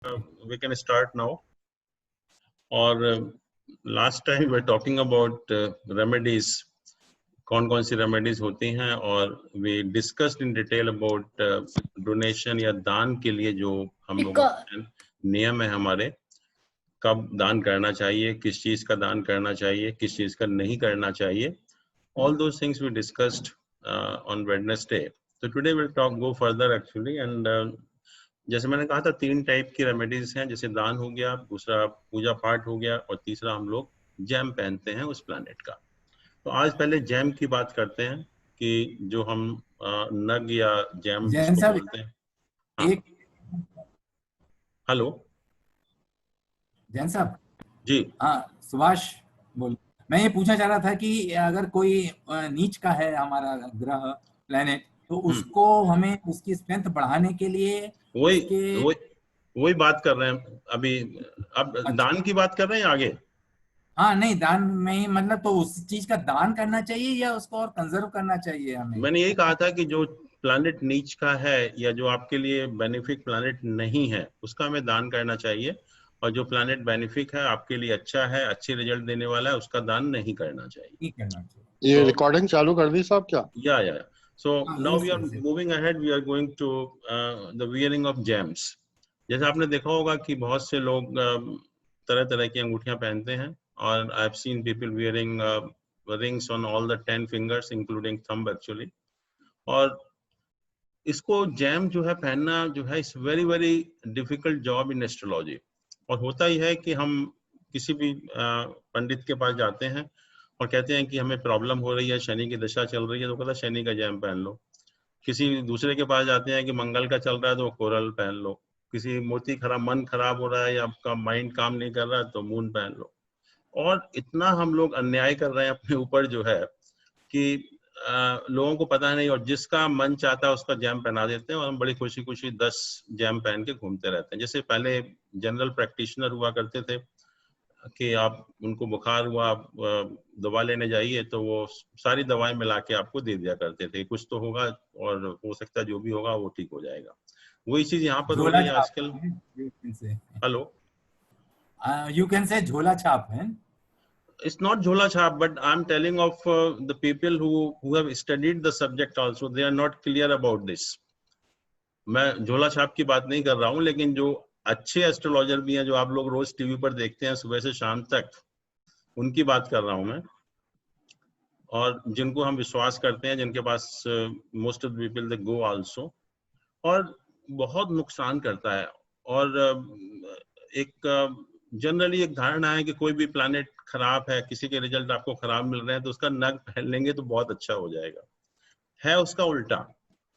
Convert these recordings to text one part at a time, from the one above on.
We can start now. और last time we talking about remedies, कौन कौन सी रेमेडीज होती हैं, और we discussed in detail about donation या दान के लिए जो हम लोगों के नियम है हमारे, कब दान करना चाहिए, किस चीज का दान करना चाहिए, किस चीज का नहीं करना चाहिए. All those things we discussed on Wednesday. So today we'll go further actually, and जैसे मैंने कहा था 3 टाइप की रेमेडीज हैं, जैसे दान हो गया, दूसरा पूजा पाठ हो गया, और तीसरा हम लोग जैम पहनते हैं उस प्लैनेट का. तो आज पहले जैम की बात करते हैं कि जो हम नग या जैम जिसको बोलते हैं. हाँ. हेलो जैन साहब जी. हाँ, सुभाष बोल. मैं ये पूछना चाह रहा था कि अगर कोई नीच का है हमारा ग्रह प्लेनेट, तो उसको हमें उसकी स्ट्रेंथ बढ़ाने के लिए वही बात कर रहे हैं अभी. अब दान की बात कर रहे हैं आगे. हाँ नहीं, दान में मतलब तो उस चीज का दान करना चाहिए या उसको और कंजर्व करना चाहिए हमें? मैंने यही कहा था कि जो प्लैनेट नीच का है या जो आपके लिए बेनिफिक प्लैनेट नहीं है उसका हमें दान करना चाहिए, और जो प्लैनेट बेनिफिक है, आपके लिए अच्छा है, अच्छे रिजल्ट देने वाला है, उसका दान नहीं करना चाहिए. ये रिकॉर्डिंग चालू कर दी साहब क्या? या so now we are moving ahead. We are going to the wearing of gems. जैसे आपने देखा होगा कि बहुत से लोग तरह तरह की अंगूठियां पहनते हैं, और I have seen people wearing rings on all the 10 fingers including thumb actually. और इसको जैम जो है पहनना जो है it's very very difficult job in astrology. और होता ही है कि हम किसी भी पंडित के पास जाते हैं और कहते हैं कि हमें प्रॉब्लम हो रही है, शनि की दशा चल रही है, तो कहता है शनि का जैम पहन लो. किसी दूसरे के पास जाते हैं कि मंगल का चल रहा है तो कोरल पहन लो. किसी मूर्ति खराब, मन खराब हो रहा है या आपका माइंड काम नहीं कर रहा है तो मून पहन लो. और इतना हम लोग अन्याय कर रहे हैं अपने ऊपर जो है कि लोगों को पता नहीं, और जिसका मन चाहता है उसका जैम पहना देते हैं, और हम बड़ी खुशी खुशी 10 जैम पहन के घूमते रहते हैं. जैसे पहले जनरल प्रैक्टिशनर हुआ करते थे कि आप उनको बुखार हुआ, आप दवा लेने जाइए तो वो सारी दवाएं मिला के आपको दे दिया करते थे. कुछ तो होगा और हो सकता है जो भी होगा वो ठीक हो जाएगा. वही चीज यहाँ पर हो रही है आजकल. हेलो, you can say झोला छाप है. It's not jhola chhap, but I'm telling of the people who have studied the subject also. They are not clear about this. मैं झोला छाप की बात नहीं कर रहा हूँ, लेकिन जो अच्छे एस्ट्रोलॉजर भी हैं, जो आप लोग रोज टीवी पर देखते हैं सुबह से शाम तक, उनकी बात कर रहा हूँ मैं. और जिनको हम विश्वास करते हैं, जिनके पास most of the people they go also. और बहुत नुकसान करता है. और एक जनरली एक धारणा है कि कोई भी प्लैनेट खराब है, किसी के रिजल्ट आपको खराब मिल रहे हैं तो उसका नग पहन लेंगे तो बहुत अच्छा हो जाएगा. है उसका उल्टा.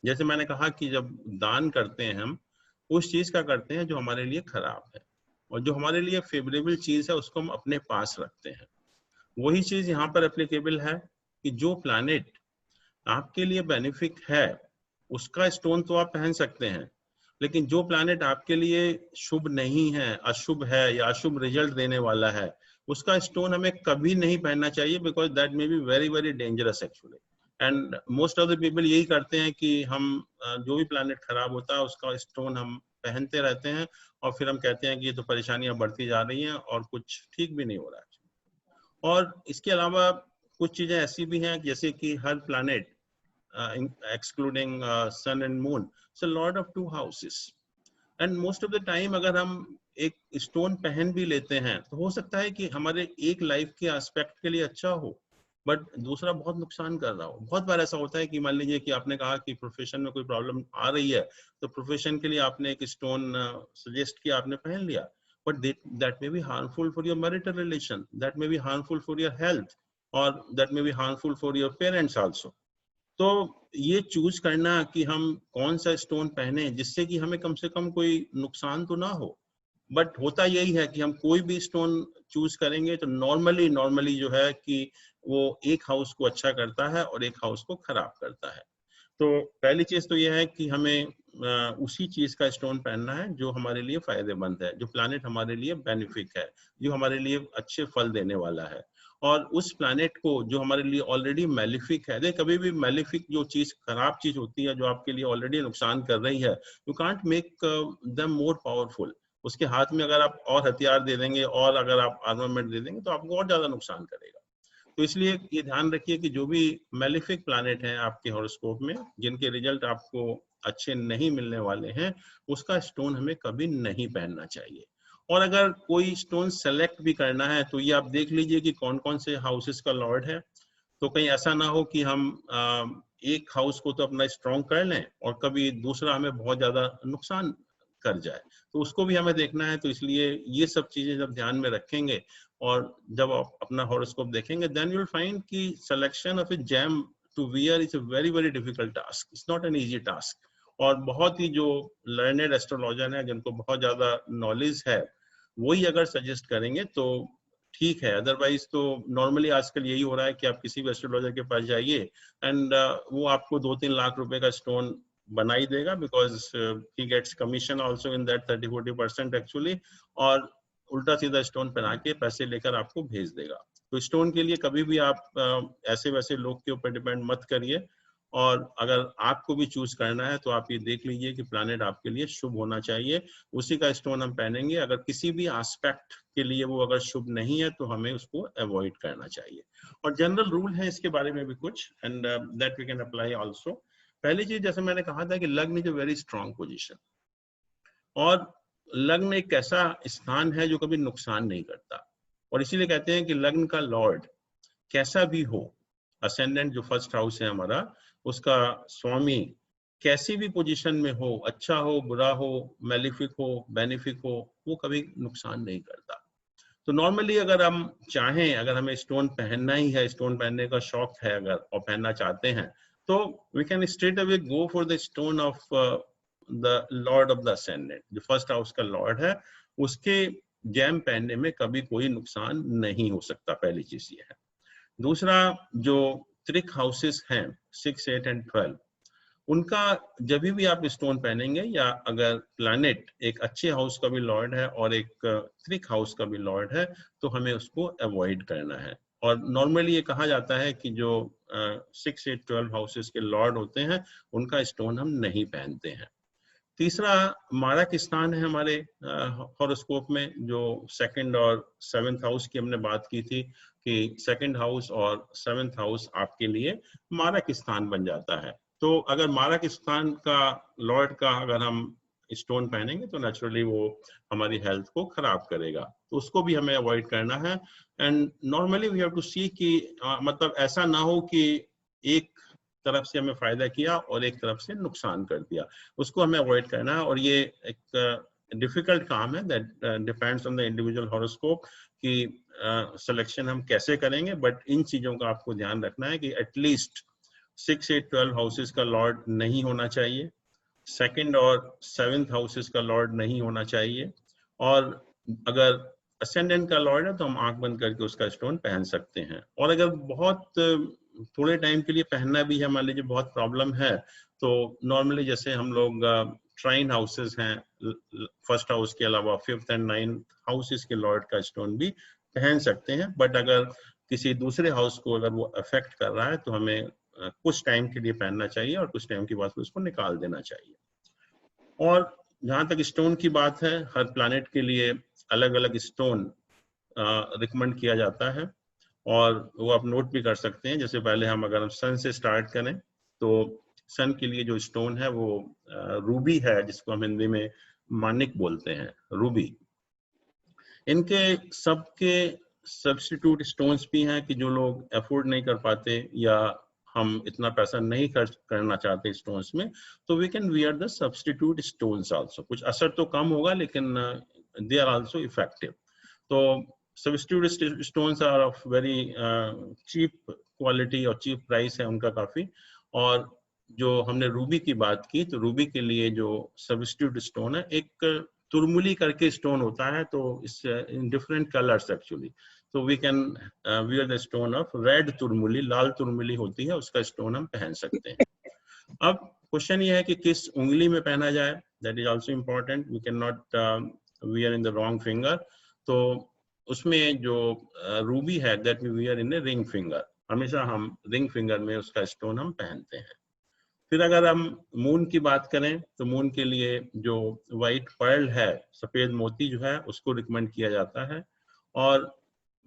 जैसे मैंने कहा कि जब दान करते हैं हम उस चीज का करते हैं जो हमारे लिए खराब है, और जो हमारे लिए फेवरेबल चीज है उसको हम अपने पास रखते हैं. वही चीज यहाँ पर एप्लीकेबल है कि जो प्लैनेट आपके लिए बेनिफिक है उसका स्टोन तो आप पहन सकते हैं, लेकिन जो प्लैनेट आपके लिए शुभ नहीं है, अशुभ है या अशुभ रिजल्ट देने वाला है, उसका स्टोन हमें कभी नहीं पहनना चाहिए, because that may be very very dangerous actually. And most of the people यही करते हैं कि हम जो भी प्लैनेट खराब होता है उसका स्टोन हम पहनते रहते हैं, और फिर हम कहते हैं कि ये तो परेशानियां बढ़ती जा रही हैं और कुछ ठीक भी नहीं हो रहा है. और इसके अलावा कुछ चीजें ऐसी भी हैं जैसे कि हर planet excluding sun and moon, so lord of 2 houses. and most of the time अगर हम एक स्टोन पहन भी लेते हैं तो हो सकता है कि हमारे एक लाइफ के एस्पेक्ट के लिए अच्छा हो, बट दूसरा बहुत नुकसान कर रहा हो. बहुत बार ऐसा होता है कि मान लीजिए कि आपने कहा कि प्रोफेशन में कोई प्रॉब्लम आ रही है, तो प्रोफेशन के लिए आपने एक स्टोन सजेस्ट किया, आपने पहन लिया, but that may be harmful for your marital relation, that may be harmful for your health, और that may be harmful for your parents also. तो ये चूज करना कि हम कौन सा स्टोन पहने जिससे कि हमें कम से कम कोई नुकसान तो ना हो. बट होता यही है कि हम कोई भी स्टोन चूज करेंगे तो नॉर्मली जो है कि वो एक हाउस को अच्छा करता है और एक हाउस को खराब करता है. तो पहली चीज तो यह है कि हमें उसी चीज का स्टोन पहनना है जो हमारे लिए फायदेमंद है, जो प्लैनेट हमारे लिए बेनिफिक है, जो हमारे लिए अच्छे फल देने वाला है. और उस प्लैनेट को जो हमारे लिए ऑलरेडी मैलिफिक है, देख कभी भी मैलिफिक जो चीज खराब चीज होती है जो आपके लिए ऑलरेडी नुकसान कर रही है, you can't make them more powerful. उसके हाथ में अगर आप और हथियार दे देंगे और अगर आप आर्मामेंट दे देंगे तो आपको और ज्यादा नुकसान करेगा। तो इसलिए ये ध्यान रखिए कि जो भी मेलिफिक प्लैनेट हैं आपके हॉरोस्कोप में, जिनके रिजल्ट आपको अच्छे नहीं मिलने वाले हैं, उसका स्टोन हमें कभी नहीं पहनना चाहिए। और अगर कोई स्टोन सेलेक्ट भी करना है तो ये आप देख लीजिए कि कौन कौन से हाउसेस का लॉर्ड है। तो कहीं ऐसा ना हो कि हम एक हाउस को तो अपना स्ट्रॉन्ग कर लें और कभी दूसरा हमें बहुत ज्यादा नुकसान कर जाए, तो उसको भी हमें देखना है। तो इसलिए ये सब चीजें जब ध्यान में रखेंगे और जब आप अपना हॉरोस्कोप देखेंगे, देन यू विल फाइंड कि selection of a gem to wear is a very very difficult task, it's not an easy task. और बहुत ही जो लर्नेड एस्ट्रोलॉजर हैं, जिनको बहुत ज्यादा नॉलेज है, वही अगर सजेस्ट करेंगे तो ठीक है। अदरवाइज तो नॉर्मली आजकल यही हो रहा है कि आप किसी भी एस्ट्रोलॉजर के पास जाइए एंड वो आपको 2-3 लाख रुपए का स्टोन बना ही देगा, because he gets commission also in that 30-40% actually, और उल्टा सीधा स्टोन पहना के पैसे लेकर आपको भेज देगा। तो स्टोन के लिए कभी भी आप ऐसे वैसे लोग के ऊपर डिपेंड मत करिए। और अगर आपको भी चूज करना है तो आप ये देख लीजिए कि प्लैनेट आपके लिए शुभ होना चाहिए, उसी का स्टोन हम पहनेंगे। अगर किसी भी एस्पेक्ट के लिए वो अगर शुभ नहीं है तो हमें उसको अवॉइड करना चाहिए। और जनरल रूल है इसके बारे में भी कुछ, and that we can apply also. पहली चीज, जैसे मैंने कहा था कि lagna is a very strong position, और लग्न एक ऐसा स्थान है जो कभी नुकसान नहीं करता। और इसीलिए कहते हैं कि लग्न का लॉर्ड कैसा भी हो, असेंडेंट जो फर्स्ट हाउस है हमारा, उसका स्वामी कैसी भी पोजीशन में हो, अच्छा हो, बुरा हो, मेलिफिक हो, बेनिफिक हो, वो कभी नुकसान नहीं करता। तो नॉर्मली अगर हम चाहें, अगर हमें स्टोन पहनना ही है, स्टोन पहनने का शौक है अगर और पहनना चाहते हैं, तो we can straight away go for the stone of the lord of the ascendant, जो फर्स्ट हाउस का लॉर्ड है, उसके जैम पहनने में कभी कोई नुकसान नहीं हो सकता। पहली चीज ये है। दूसरा, जो त्रिक हाउसेस हैं 6, 8 एंड 12, उनका जब भी आप स्टोन पहनेंगे, या अगर प्लैनेट एक अच्छे हाउस का भी लॉर्ड है और एक त्रिक हाउस का भी लॉर्ड है, तो हमें उसको अवॉइड करना है। और नॉर्मली ये कहा जाता है कि जो 6, 8, 12 हाउसेस के लॉर्ड होते हैं, उनका स्टोन हम नहीं पहनते हैं। तीसरा, मारक स्थान है हमारे हॉरोस्कोप में, जो 2nd और 7th हाउस की हमने बात की थी कि 2nd हाउस और 7th हाउस आपके लिए मारक स्थान बन जाता है। तो अगर मारक स्थान का लॉर्ड का अगर हम स्टोन पहनेंगे तो नेचुरली वो हमारी हेल्थ को खराब करेगा, तो उसको भी हमें अवॉइड करना है। And normally we have to see कि मतलब ऐसा ना हो कि एक तरफ से हमें फायदा किया और एक तरफ से नुकसान कर दिया, उसको हमें अवॉइड करना है। और ये एक डिफिकल्ट काम है, that depends on the individual horoscope कि सिलेक्शन हम कैसे करेंगे। बट इन चीजों का आपको ध्यान रखना है कि एटलीस्ट 6, 8, 12 हाउसेस का लॉर्ड नहीं होना चाहिए, 2nd और 7th हाउसेस का लॉर्ड नहीं होना चाहिए, और अगर असेंडेंट का लॉर्ड है तो हम आंख बंद करके उसका स्टोन पहन सकते हैं। और अगर बहुत थोड़े टाइम के लिए पहनना भी है, मान लीजिए बहुत प्रॉब्लम है, तो नॉर्मली जैसे हम लोग ट्राइन हाउसेस हैं, फर्स्ट हाउस के अलावा 5th एंड 9th हाउसेस के लॉर्ड का स्टोन भी पहन सकते हैं। बट अगर किसी दूसरे हाउस को अगर वो अफेक्ट कर रहा है तो हमें कुछ टाइम के लिए पहनना चाहिए और कुछ टाइम के बाद उसको निकाल देना चाहिए। और जहां तक स्टोन की बात है, हर प्लैनेट के लिए अलग अलग स्टोन रिकमेंड किया जाता है, और वो आप नोट भी कर सकते हैं। जैसे पहले अगर हम सन से स्टार्ट करें, तो सन के लिए जो स्टोन है वो रूबी है, जिसको हम हिंदी में मानिक बोलते हैं, रूबी। इनके सबके सब्स्टिट्यूट स्टोन्स भी हैं कि जो लोग अफोर्ड नहीं कर पाते या हम इतना पैसा नहीं खर्च करना चाहते स्टोन्स में, तो we can wear the substitute stones also. कुछ असर तो कम होगा लेकिन दे आर आल्सो इफेक्टिव। तो substitute stones are of very cheap quality और चीप प्राइस है उनका काफी। और जो हमने रूबी की बात की, तो रूबी के लिए जो सब्स्टिट्यूट स्टोन है, एक तुरमुली करके स्टोन होता है, तो इस इन डिफरेंट कलर्स एक्चुअली, तो we can wear the stone of red tourmaline, लाल तुरमुली होती है, उसका स्टोन हम पहन सकते हैं। अब क्वेश्चन ये है कि किस उंगली में पहना जाए, that is also important, we can not wear in the wrong finger. तो उसमें जो रूबी है, that we wear in a ring finger, हमेशा हम रिंग फिंगर में उसका स्टोन हम पहनते हैं। फिर अगर हम मून की बात करें तो मून के लिए जो वाइट पर्ल है, सफेद मोती जो है, उसको रिकमेंड किया जाता है। और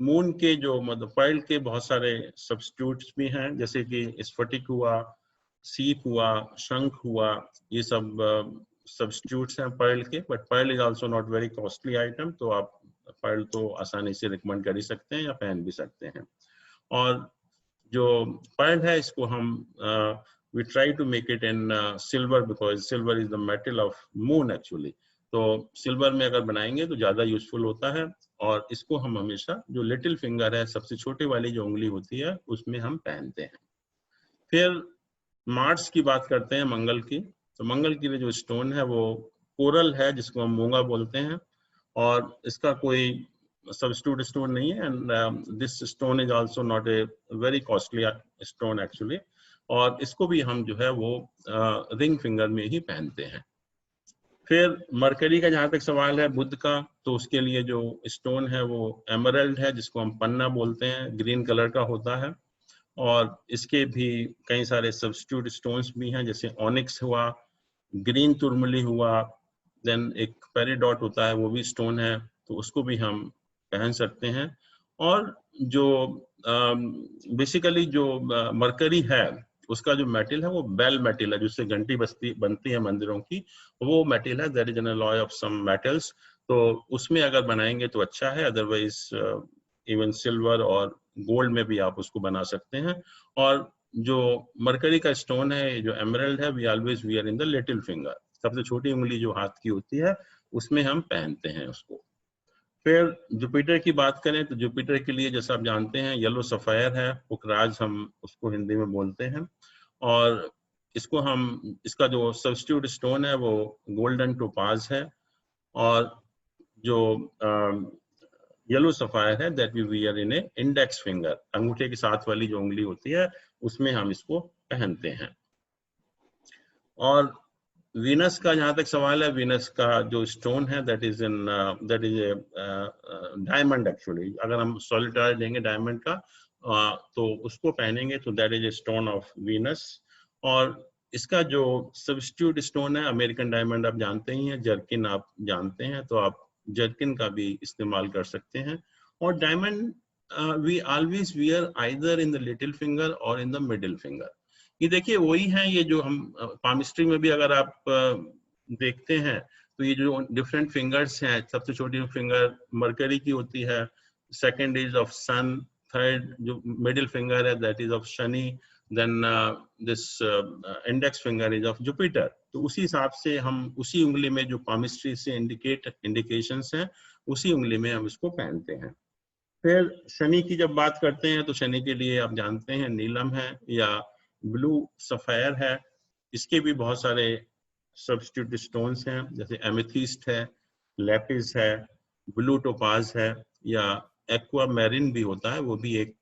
मून के जो मतलब पर्ल के बहुत सारे सब्स्टिट्यूट्स भी हैं, जैसे कि स्फटिक हुआ, सीप हुआ, शंख हुआ, ये सब सब्स्टिट्यूट्स हैं पर्ल के। But pearl is also not very costly item, तो आप पर्ल तो आसानी से रिकमेंड कर ही सकते हैं या पहन भी सकते हैं। और जो पर्ल है इसको हम we try to make it in silver because silver is the metal of moon actually। तो सिल्वर में अगर बनाएंगे तो ज्यादा यूजफुल होता है। और इसको हम हमेशा जो लिटिल फिंगर है, सबसे छोटे वाली जो उंगली होती है, उसमें हम पहनते हैं। फिर मार्स की बात करते हैं, मंगल की। तो मंगल के लिए जो स्टोन है वो कोरल है, जिसको हम मूंगा बोलते हैं। और इसका कोई सब्स्टिट्यूट स्टोन नहीं है, and this stone is also not a very costly stone actually. और इसको भी हम जो है वो रिंग फिंगर में ही पहनते हैं। फिर मरकरी का जहां तक सवाल है, बुध का, तो उसके लिए जो स्टोन है वो एमरल्ड है, जिसको हम पन्ना बोलते हैं, ग्रीन कलर का होता है। और इसके भी कई सारे सब्स्टिट्यूट स्टोन्स भी हैं, जैसे ऑनिक्स हुआ, ग्रीन तुरमली हुआ, देन एक पेरिडॉट होता है, वो भी स्टोन है, तो उसको भी हम पहन सकते हैं। और जो बेसिकली जो मरकरी है, उसका जो मेटल है वो बेल मेटल है, जिससे घंटी बनती है मंदिरों की, वो मेटल है। There is an alloy of some metals, तो उसमें अगर बनाएंगे तो अच्छा है। अदरवाइज इवन सिल्वर और गोल्ड में भी आप उसको बना सकते हैं। और जो मरकरी का स्टोन है, जो एमरल्ड है, we always wear in the little finger, सबसे छोटी उंगली जो हाथ की होती है, उसमें हम पहनते हैं उसको। फिर जुपिटर की बात करें तो जुपिटर के लिए जैसा आप जानते हैं येलो सफायर है, पुखराज हम उसको हिंदी में बोलते हैं। और इसको हम, इसका जो सब्स्टिट्यूट स्टोन है वो गोल्डन टोपाज है। और जो येलो सफायर है that we wear in a index finger, अंगूठे के साथ वाली जो उंगली होती है, उसमें हम इसको पहनते हैं। और वीनस का जहां तक सवाल है, वीनस का जो स्टोन है that is a diamond actually. अगर हम सॉलिटायर लेंगे डायमंड का तो उसको पहनेंगे तो that is a stone of Venus. और इसका जो सब्स्टिट्यूट स्टोन है, अमेरिकन डायमंड आप जानते ही हैं, जर्किन आप जानते हैं, तो आप जर्किन का भी इस्तेमाल कर सकते हैं। और diamond we always wear either in the little finger और इन द मिडिल फिंगर। ये देखिए वही है, ये जो हम पामिस्ट्री में भी अगर आप देखते हैं तो ये जो डिफरेंट फिंगर्स हैं, सबसे छोटी फिंगर मरकरी की होती है, second is of Sun, third जो मिडिल फिंगर है that is of Shani, then this index finger is of Jupiter. तो उसी हिसाब से हम उसी उंगली में जो पामिस्ट्री से इंडिकेशंस हैं, उसी उंगली में हम इसको पहनते हैं। फिर शनि की जब बात करते हैं तो शनि के लिए आप जानते हैं नीलम है या ब्लू सफायर है। इसके भी बहुत सारे सब्स्टिट्यूट स्टोन्स हैं, जैसे एमेथिस्ट है, लेपिस है, ब्लू टोपाज है, या एक्वा मैरिन भी होता है, वो भी एक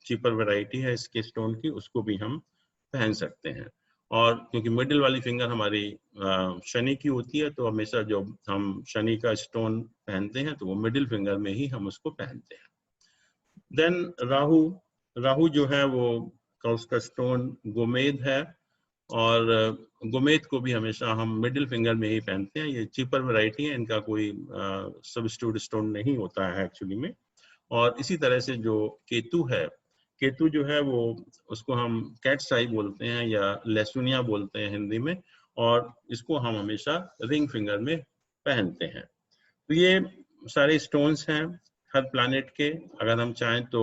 चीपर वैरायटी है इसके स्टोन की, उसको भी हम पहन सकते हैं। और क्योंकि मिडिल वाली फिंगर हमारी शनि की होती है, तो हमेशा जो हम शनि का स्टोन पहनते हैं तो वो मिडिल फिंगर में ही हम उसको पहनते हैं। देन राहु जो है वो का उसका स्टोन गोमेद है। और गोमेद को भी हमेशा हम मिडिल फिंगर में ही पहनते हैं। ये चीपर वैरायटी है, इनका कोई सब्स्टिट्यूट स्टोन नहीं होता है एक्चुअली में। और इसी तरह से जो केतु है, केतु जो है वो उसको हम कैट्स आई बोलते हैं या लेसुनिया बोलते हैं हिंदी में, और इसको हम हमेशा रिंग फिंगर में पहनते हैं। तो ये सारे स्टोन्स हैं हर प्लैनेट के। अगर हम चाहें तो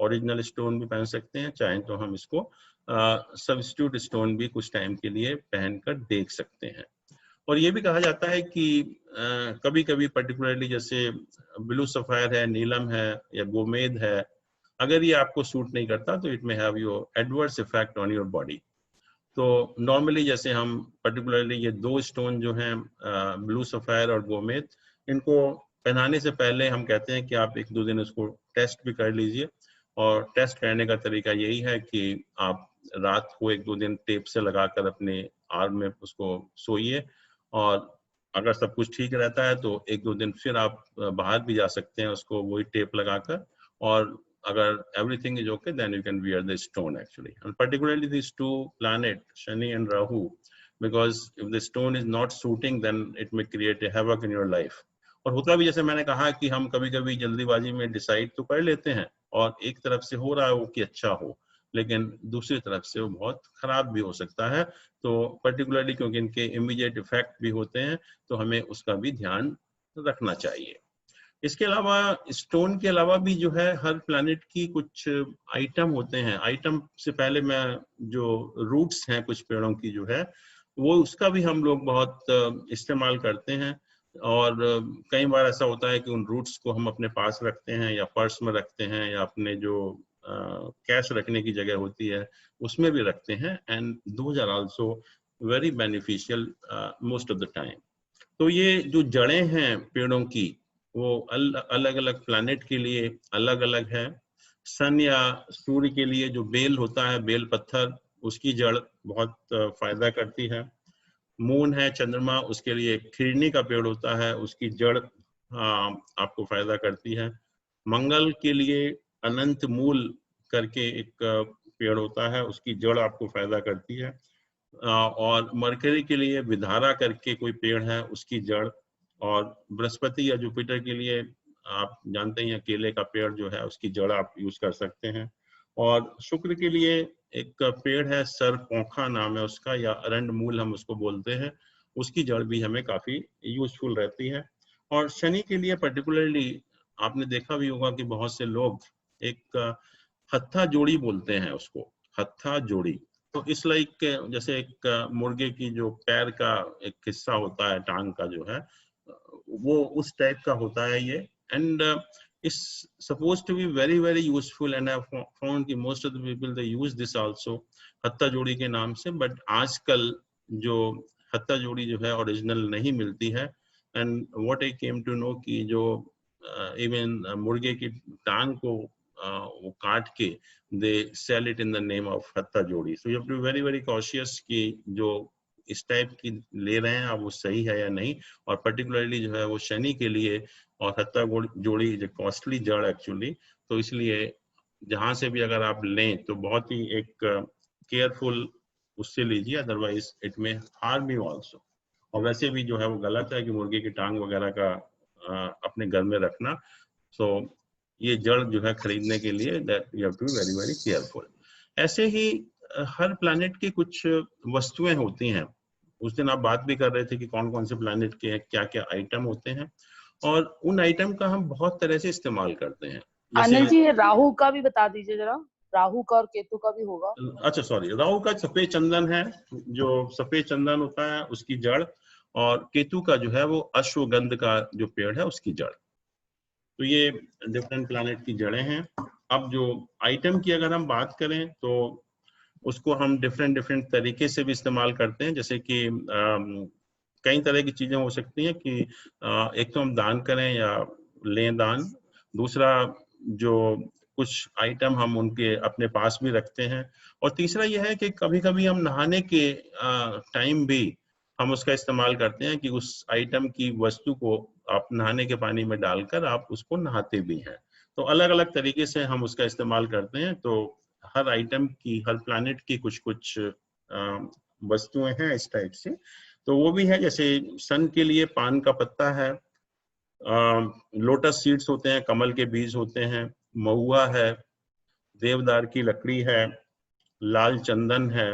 ओरिजिनल स्टोन भी पहन सकते हैं, चाहें तो हम इसको सब्स्टिट्यूट स्टोन भी कुछ टाइम के लिए पहनकर देख सकते हैं। और ये भी कहा जाता है कि कभी कभी पर्टिकुलरली जैसे ब्लू सफायर है, नीलम है या गोमेद है, अगर ये आपको सूट नहीं करता तो it may have your adverse effect on your body. तो नॉर्मली जैसे हम पर्टिकुलरली ये दो स्टोन जो हैं ब्लू सफायर और गोमेद, इनको पहनाने से पहले हम कहते हैं कि आप 1-2 दिन उसको टेस्ट भी कर लीजिए। और टेस्ट करने का तरीका यही है कि आप रात को 1-2 दिन टेप से लगाकर अपने आर्म में उसको सोइए, और अगर सब कुछ ठीक रहता है तो 1-2 दिन फिर आप बाहर भी जा सकते हैं उसको वही टेप लगाकर, और agar everything is okay, then you can wear the stone actually, and particularly these two planet Shani and Rahu, because if the stone is not suiting, then it may create a havoc in your life. और होता भी जैसे मैंने कहा कि हम कभी कभी जल्दीबाजी में डिसाइड तो कर लेते हैं और एक तरफ से हो रहा है वो कि अच्छा हो, लेकिन दूसरी तरफ से वो बहुत खराब भी हो सकता है। तो पर्टिकुलरली क्योंकि इनके इमीडिएट इफेक्ट भी होते हैं, तो हमें उसका भी ध्यान रखना चाहिए। इसके अलावा स्टोन के अलावा भी जो है हर प्लैनेट की कुछ आइटम होते हैं। आइटम से पहले मैं जो रूट्स हैं कुछ पेड़ों की जो है वो उसका भी हम लोग बहुत इस्तेमाल करते हैं, और कई बार ऐसा होता है कि उन रूट्स को हम अपने पास रखते हैं या पर्स में रखते हैं या अपने जो कैश रखने की जगह होती है उसमें भी रखते हैं, and those are also very beneficial most of the time. तो ये जो जड़ें हैं पेड़ों की वो अलग अलग प्लैनेट के लिए अलग अलग है। सन या सूर्य के लिए जो बेल होता है, बेल पत्थर, उसकी जड़ बहुत फायदा करती है। मून है, चंद्रमा, उसके लिए खिरनी का पेड़ होता है, उसकी जड़ आपको फायदा करती है। मंगल के लिए अनंत मूल करके एक पेड़ होता है, उसकी जड़ आपको फायदा करती है। और मरकरी के लिए विधारा करके कोई पेड़ है, उसकी जड़। और बृहस्पति या जुपिटर के लिए आप जानते हैं केले का पेड़ जो है उसकी जड़ आप यूज कर सकते हैं। और शुक्र के लिए एक पेड़ है, सर पोखा नाम है उसका, या अरंड मूल हम उसको बोलते हैं, उसकी जड़ भी हमें काफी यूजफुल रहती है। और शनि के लिए पर्टिकुलरली आपने देखा भी होगा कि बहुत से लोग एक हत्था जोड़ी बोलते हैं उसको, हत्था जोड़ी। तो इस लाइक जैसे एक मुर्गे की जो पैर का एक हिस्सा होता है, टांग का जो है, वो उस टाइप का होता है ये। And it's supposed to be very very useful, and I found कि most of the people they use this also हत्था जोड़ी के नाम से। बट आजकल जो हत्था जोड़ी जो है ओरिजिनल नहीं मिलती है, and what I came to know कि जो इवन मुर्गे की टांग को वो काट के they sell it in the name of hattha jodi. So you have to be very very cautious कि जो इस टाइप की ले रहे हैं आप वो सही है या नहीं। और पर्टिकुलरली जो है वो शनि के लिए, और हत्था जोड़ी जो कॉस्टली जड़ एक्चुअली, तो इसलिए जहां से भी अगर आप लें तो बहुत ही एक केयरफुल उससे लीजिए, अदरवाइज इट में हार्म यू आल्सो। और वैसे भी जो है वो गलत है कि मुर्गे की टांग वगैरह का अपने घर में रखना। सो ये जड़ जो है खरीदने के लिए that you have to be very very careful. ऐसे ही हर प्लैनेट की कुछ वस्तुएं होती हैं। उस दिन आप बात भी कर रहे थे कि कौन कौन से प्लैनेट के क्या क्या आइटम होते हैं, और उन आइटम का हम बहुत तरह से इस्तेमाल करते हैं। अनिल जी राहु का भी बता दीजिए जरा, राहु का और केतु का भी होगा। अच्छा सॉरी, राहु का सफेद चंदन है, जो सफेद चंदन होता है उसकी जड़, और केतु का जो है वो अश्वगंध का जो पेड़ है उसकी जड़। तो ये डिफरेंट प्लैनेट की जड़ें हैं। अब जो आइटम की अगर हम बात करें तो उसको हम डिफरेंट तरीके से भी इस्तेमाल करते हैं। जैसे कि कई तरह की चीजें हो सकती हैं कि एक तो हम दान करें या लें दान, दूसरा जो कुछ आइटम हम उनके अपने पास भी रखते हैं, और तीसरा यह है कि कभी कभी हम नहाने के टाइम भी हम उसका इस्तेमाल करते हैं कि उस आइटम की वस्तु को आप नहाने के पानी में डालकर आप उसको नहाते भी हैं। तो अलग अलग तरीके से हम उसका इस्तेमाल करते हैं। तो हर आइटम की, हर प्लैनेट की कुछ कुछ वस्तुएं हैं इस टाइप से। तो वो भी है, जैसे सन के लिए पान का पत्ता है, लोटस सीड्स होते हैं, कमल के बीज होते हैं, महुआ है, देवदार की लकड़ी है, लाल चंदन है,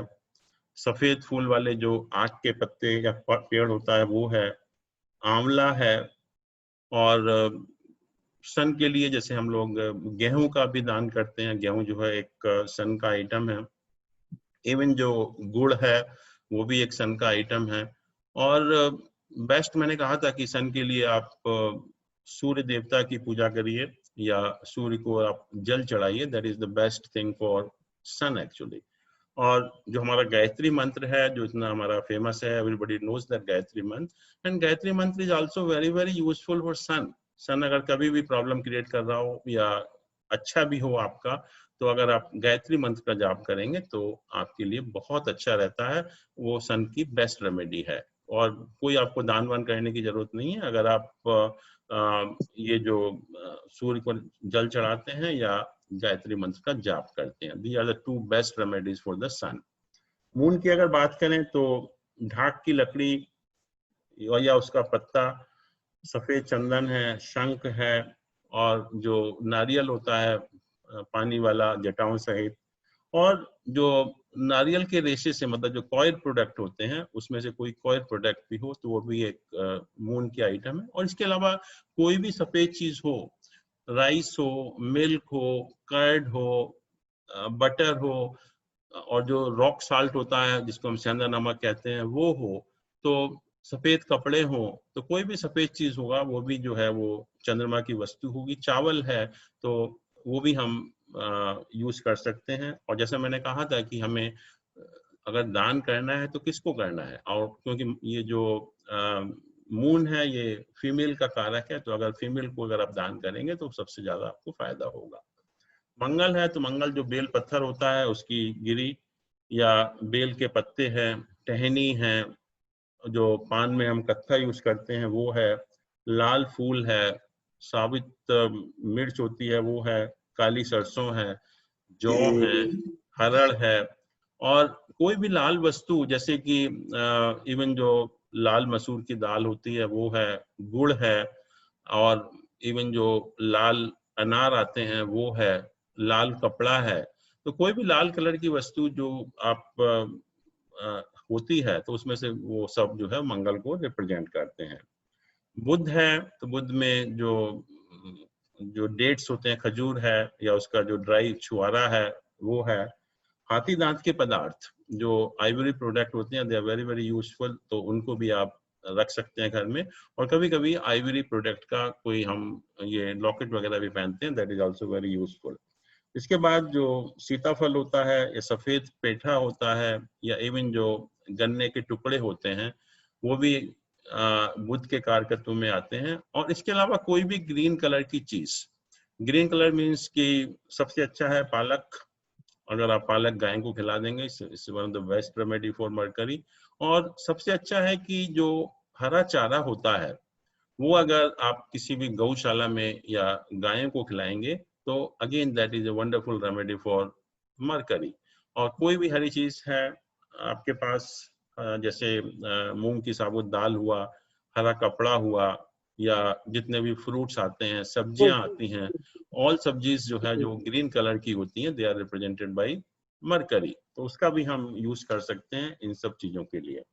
सफेद फूल वाले जो आक के पत्ते या पेड़ होता है वो है, आंवला है, और सन के लिए जैसे हम लोग गेहूं का भी दान करते हैं। गेहूं जो है एक सन का आइटम है। इवन जो गुड़ है वो भी एक सन का आइटम है। और बेस्ट मैंने कहा था कि सन के लिए आप सूर्य देवता की पूजा करिए या सूर्य को आप जल चढ़ाइए, that is the best thing for sun actually. और जो हमारा गायत्री मंत्र है जो इतना हमारा फेमस है, एवरीबॉडी नोज दैट गायत्री मंत्र, and Gayatri mantra is also very very useful for sun. Sun अगर कभी भी प्रॉब्लम क्रिएट कर रहा हो या अच्छा भी हो आपका, तो अगर आप गायत्री मंत्र का जाप करेंगे तो आपके लिए बहुत अच्छा रहता है। वो सन की बेस्ट रेमेडी है। और कोई आपको दान वान करने की जरूरत नहीं है। अगर आप ये जो सूर्य को जल चढ़ाते हैं या गायत्री मंत्र का जाप करते हैं, they are the 2 best remedies for the sun. Moon की अगर बात करें तो ढाक की लकड़ी या उसका पत्ता, सफेद चंदन है, शंख है, और जो नारियल होता है पानी वाला जटाओं सहित, और जो नारियल के रेशे से मतलब जो कॉयर प्रोडक्ट होते हैं उसमें से कोई कॉयर प्रोडक्ट भी हो तो वो भी एक मून की आइटम है। और इसके अलावा कोई भी सफेद चीज हो, राइस हो, मिल्क हो, कर्ड हो, बटर हो, और जो रॉक साल्ट होता है जिसको हम सेंधा नमक कहते हैं वो हो, तो सफेद कपड़े हो, तो कोई भी सफेद चीज होगा वो भी जो है वो चंद्रमा की वस्तु होगी। चावल है तो वो भी हम यूज कर सकते हैं। और जैसे मैंने कहा था कि हमें अगर दान करना है तो किसको करना है, और क्योंकि ये जो मून है ये फीमेल का कारक है, तो अगर फीमेल को अगर आप दान करेंगे तो सबसे ज्यादा आपको फायदा होगा। मंगल है तो मंगल जो बेल पत्थर होता है उसकी गिरी, या बेल के पत्ते हैं, टहनी है, जो पान में हम कत्था यूज करते हैं वो है, लाल फूल है, साबित मिर्च होती है वो है, काली सरसों है, जौ है, हरड़ है, और कोई भी लाल वस्तु जैसे कि इवन जो लाल मसूर की दाल होती है वो है, गुड़ है, और इवन जो लाल अनार आते हैं वो है, लाल कपड़ा है। तो कोई भी लाल कलर की वस्तु जो आप होती है तो उसमें से वो सब जो है मंगल को रिप्रेजेंट करते हैं। बुध है तो बुध में जो जो डेट्स होते हैं, खजूर है या उसका जो ड्राई छुआरा है वो है। हाथी दांत के पदार्थ जो आइवरी प्रोडक्ट होते हैं, they are very very useful, तो उनको भी आप रख सकते हैं घर में। और कभी कभी आइवरी प्रोडक्ट का कोई हम ये लॉकेट वगैरह भी पहनते हैं, that is also very useful. इसके बाद जो सीताफल होता है या सफेद पेठा होता है या इवन जो गन्ने के टुकड़े होते हैं वो भी बुध के कारकत्व में आते हैं। और इसके अलावा कोई भी ग्रीन कलर की चीज, ग्रीन कलर मीन्स कि सबसे अच्छा है पालक, अगर आप पालक गाय को खिला देंगे it's one of the best remedy for mercury. और सबसे अच्छा है कि जो हरा चारा होता है वो अगर आप किसी भी गौशाला में या गायों को खिलाएंगे तो again that is a wonderful remedy for mercury. और कोई भी हरी चीज है आपके पास, जैसे मूंग की साबुत दाल हुआ, हरा कपड़ा हुआ, या जितने भी फ्रूट्स आते हैं, सब्जियां आती हैं, ऑल सब्जीज जो है जो ग्रीन कलर की होती हैं, they are represented by Mercury, तो उसका भी हम यूज कर सकते हैं इन सब चीजों के लिए।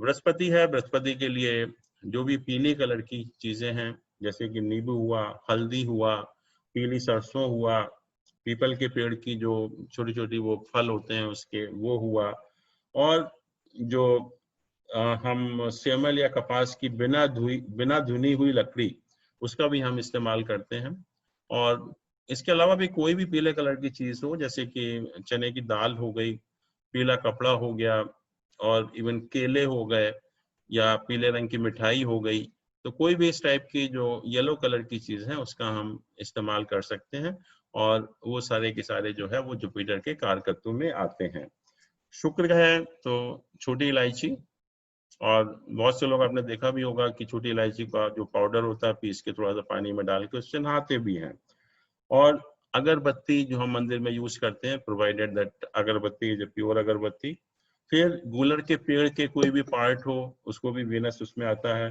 बृहस्पति है, बृहस्पति के लिए जो भी पीली कलर की चीजें हैं जैसे कि नींबू हुआ, हल्दी हुआ, पीली सरसों हुआ, पीपल के पेड़ की जो छोटी छोटी वो फल होते हैं उसके वो हुआ, और जो हम सेमल या कपास की बिना धुनी हुई लकड़ी उसका भी हम इस्तेमाल करते हैं। और इसके अलावा भी कोई भी पीले कलर की चीज हो जैसे कि चने की दाल हो गई, पीला कपड़ा हो गया, और इवन केले हो गए, या पीले रंग की मिठाई हो गई, तो कोई भी इस टाइप की जो येलो कलर की चीज है उसका हम इस्तेमाल कर सकते हैं। और वो सारे के सारे जो है वो जुपिटर के कारकत्व में आते हैं। शुक्र है तो छोटी इलायची, और बहुत से लोग आपने देखा भी होगा कि छोटी इलायची का जो पाउडर होता है पीस के थोड़ा सा पानी में डाल के उससे नहाते भी हैं। और अगरबत्ती जो हम मंदिर में यूज करते हैं, प्रोवाइडेड दैट अगरबत्ती इज प्योर अगरबत्ती। फिर गूलर के पेड़ के कोई भी पार्ट हो उसको भी वीनस उसमें आता है।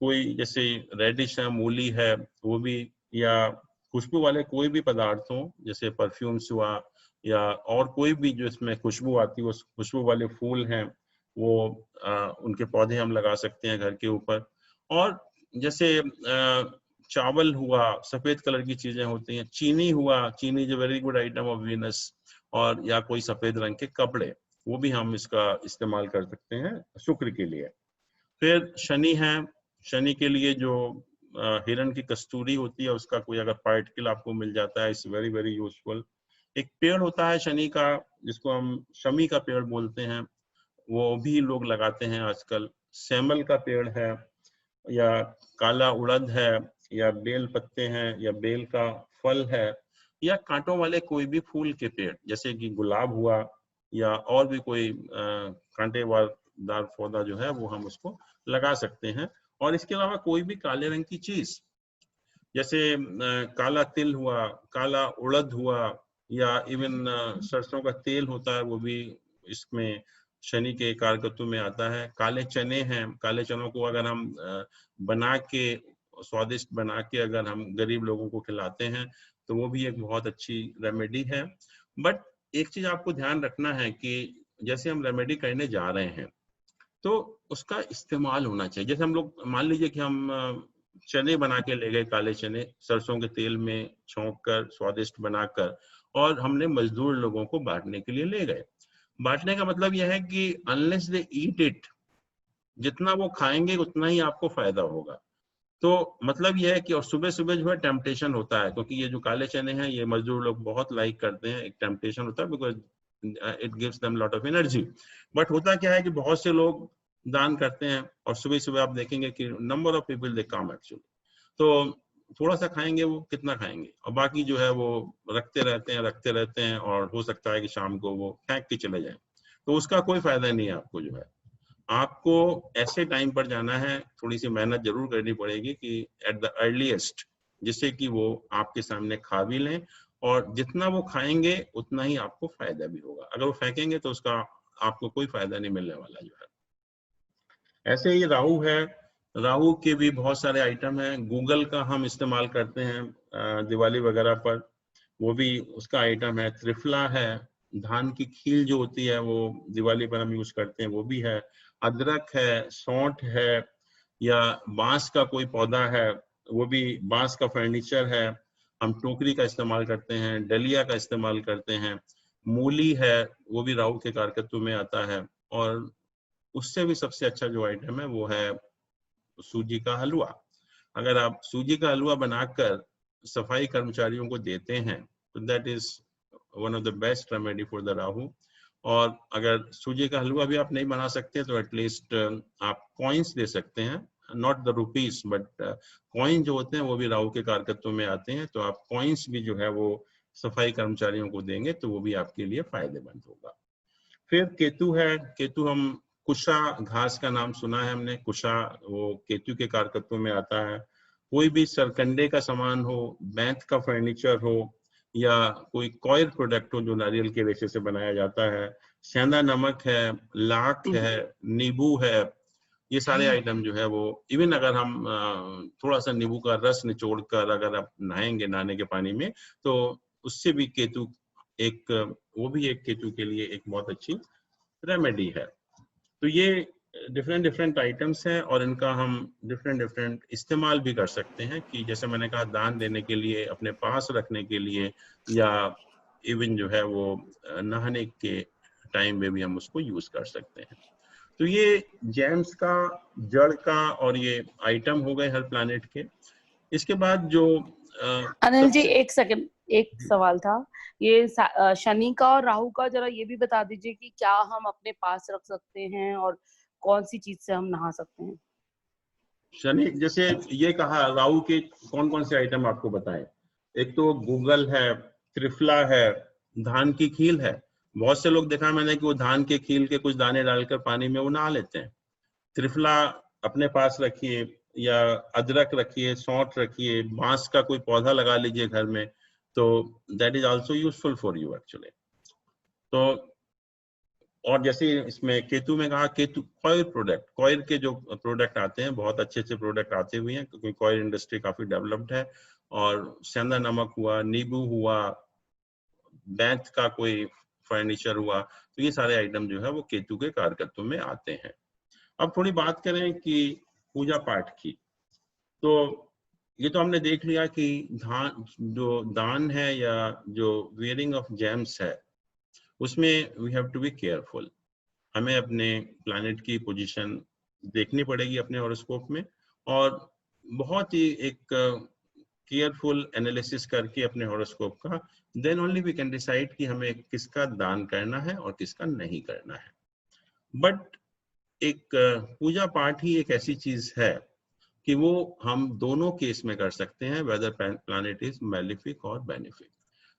कोई जैसे रेडिश है, मूली है वो भी, या खुशबू वाले कोई भी पदार्थ हो जैसे परफ्यूम्स हुआ, या और कोई भी जो इसमें खुशबू आती है, उस खुशबू वाले फूल हैं वो उनके पौधे हम लगा सकते हैं घर के ऊपर। और जैसे चावल हुआ, सफेद कलर की चीजें होती हैं, चीनी हुआ, चीनी is a very good item of Venus, और या कोई सफेद रंग के कपड़े, वो भी हम इसका इस्तेमाल कर सकते हैं शुक्र के लिए। फिर शनि है, शनि के लिए जो हिरण की कस्तूरी होती है उसका कोई अगर पार्टिकल आपको मिल जाता है, इट्स वेरी वेरी यूजफुल। एक पेड़ होता है शनि का जिसको हम शमी का पेड़ बोलते हैं, वो भी लोग लगाते हैं आजकल। सेमल का पेड़ है, या काला उड़द है, या बेल पत्ते हैं, या बेल का फल है, या कांटों वाले कोई भी फूल के पेड़ जैसे कि गुलाब हुआ, या और भी कोई कांटे दार पौधा जो है वो हम उसको लगा सकते हैं। और इसके अलावा कोई भी काले रंग की चीज, जैसे काला तिल हुआ, काला उड़द हुआ, या इवन सरसों का तेल होता है, वो भी इसमें शनि के कारकत्व में आता है। काले चने हैं, काले चनों को अगर हम बना के, स्वादिष्ट बना के अगर हम गरीब लोगों को खिलाते हैं तो वो भी एक बहुत अच्छी रेमेडी है। बट एक चीज आपको ध्यान रखना है कि जैसे हम रेमेडी करने जा रहे हैं तो उसका इस्तेमाल होना चाहिए। जैसे हम लोग मान लीजिए कि हम चने बना के ले गए, काले चने सरसों के तेल में छौंक कर स्वादिष्ट बनाकर, और हमने मजदूर लोगों को बांटने के लिए ले गए। बांटने का मतलब यह है कि अनलेस दे ईट इट, जितना वो खाएंगे उतना ही आपको फायदा होगा। तो मतलब यह है कि, और सुबह सुबह जो है टेम्पटेशन होता है, क्योंकि ये जो काले चने हैं ये मजदूर लोग बहुत लाइक करते हैं, एक टेम्पटेशन होता है because it gives them lot of energy. But होता क्या है कि बहुत से लोग दान करते हैं और सुबह सुबह आप देखेंगे कि number of people they come actually, तो थोड़ा सा खाएंगे, वो कितना खाएंगे, और बाकी जो है वो रखते रहते हैं और हो सकता है कि शाम को वो फेंक के चले जाएं। तो उसका कोई फायदा नहीं है आपको। जो है आपको ऐसे टाइम पर जाना है, थोड़ी सी मेहनत जरूर करनी पड़ेगी कि एट द अर्लीस्ट, जिससे कि वो आपके सामने खा भी लें, और जितना वो खाएंगे उतना ही आपको फायदा भी होगा। अगर वो फेंकेंगे तो उसका आपको कोई फायदा नहीं मिलने वाला। जो है ऐसे ही राहु है, राहु के भी बहुत सारे आइटम हैं। गूगल का हम इस्तेमाल करते हैं दिवाली वगैरह पर, वो भी उसका आइटम है। त्रिफला है, धान की खील जो होती है वो दिवाली पर हम यूज करते हैं, वो भी है। अदरक है, सौंठ है, या बांस का कोई पौधा है, वो भी बांस का फर्नीचर है, हम टोकरी का इस्तेमाल करते हैं, डलिया का इस्तेमाल करते हैं। मूली है, वो भी राहु के कारकत्व में आता है। और उससे भी सबसे अच्छा जो आइटम है वो है सूजी का हलवा। अगर आप सूजी का हलवा बनाकर सफाई कर्मचारियों को देते हैं तो that is one of the best remedy for the Rahu. और अगर सूजी का हलवा भी आप नहीं बना सकते तो एटलीस्ट आप कॉइन्स दे सकते हैं, not the rupees but coin जो होते हैं वो भी राहु के कारकत्व में आते हैं। तो आप कॉइन्स भी जो है वो सफाई कर्मचारियों को देंगे तो वो भी आपके लिए फायदेमंद होगा। फिर केतु है, केतु हम कुशा घास का नाम सुना है हमने, कुशा वो केतु के कारकत्व में आता है। कोई भी सरकंडे का सामान हो, बैंत का फर्नीचर हो, या कोई कॉयर प्रोडक्ट हो जो नारियल के रेशे से बनाया जाता है, सेंधा नमक है, लाख है, नींबू है, ये सारे आइटम जो है वो, इवन अगर हम थोड़ा सा नींबू का रस निचोड़ कर अगर आप नहाएंगे नहाने के पानी में तो उससे भी केतु एक, वो भी एक केतु के लिए एक बहुत अच्छी रेमेडी है। तो ये डिफरेंट आइटम्स हैं और इनका हम डिफरेंट इस्तेमाल भी कर सकते हैं, कि जैसे मैंने कहा दान देने के लिए, अपने पास रखने के लिए, या इवन जो है वो नहाने के टाइम में भी हम उसको यूज कर सकते हैं। तो ये जेम्स का, जड़ का और ये आइटम हो गए हर प्लैनेट के। इसके बाद जो अनिल जी एक सेकंड, एक सवाल था। ये शनि का और राहु का जरा ये भी बता दीजिए कि क्या हम अपने पास रख सकते हैं और कौन सी चीज से हम नहा सकते हैं। शनि, जैसे ये कहा, राहु के कौन कौन से आइटम आपको बताएं। एक तो गूगल है, त्रिफला है, धान की खील है। बहुत से लोग देखा मैंने कि वो धान के खील के कुछ दाने डालकर पानी में वो नहा लेते हैं। त्रिफला अपने पास रखिए, या अदरक रखिए, सौंठ रखिए, बांस का कोई पौधा लगा लीजिए घर में, तो that is also useful for you actually. तो और जैसे इसमें केतु में कहा, केतु कॉयर प्रोडक्ट, कॉयर के जो प्रोडक्ट आते हैं बहुत अच्छे प्रोडक्ट आते हुए हैं, क्योंकि कॉयर इंडस्ट्री काफी डेवलप्ड है। और सेंधा नमक हुआ, नींबू हुआ, बैंत का कोई फर्नीचर हुआ, तो ये सारे आइटम जो है वो केतु के कारकत्व में आते हैं। अब थोड़ी बात करें कि पूजा पाठ की, तो ये तो हमने देख लिया कि जो दान है या जो वेयरिंग ऑफ जेम्स है उसमें we have to be careful. हमें अपने प्लैनेट की पोजीशन देखनी पड़ेगी अपने हॉरोस्कोप में, और बहुत ही एक केयरफुल एनालिसिस करके अपने हॉरोस्कोप का, then only we can decide कि हमें किसका दान करना है और किसका नहीं करना है। बट एक पूजा पाठ ही एक ऐसी चीज है कि वो हम दोनों केस में कर सकते हैं, वेदर प्लैनेट इज मैलिफिक और बेनिफिक।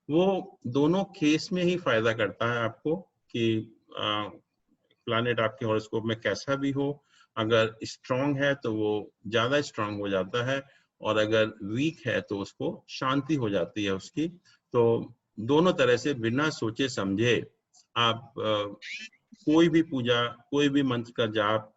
वो दोनों केस में ही फायदा करता है आपको, कि प्लैनेट आपके हॉरोस्कोप में कैसा भी हो, अगर स्ट्रांग है तो वो ज्यादा स्ट्रांग हो जाता है, और अगर वीक है तो उसको शांति हो जाती है उसकी। तो दोनों तरह से बिना सोचे समझे आप कोई भी पूजा, कोई भी मंत्र का जाप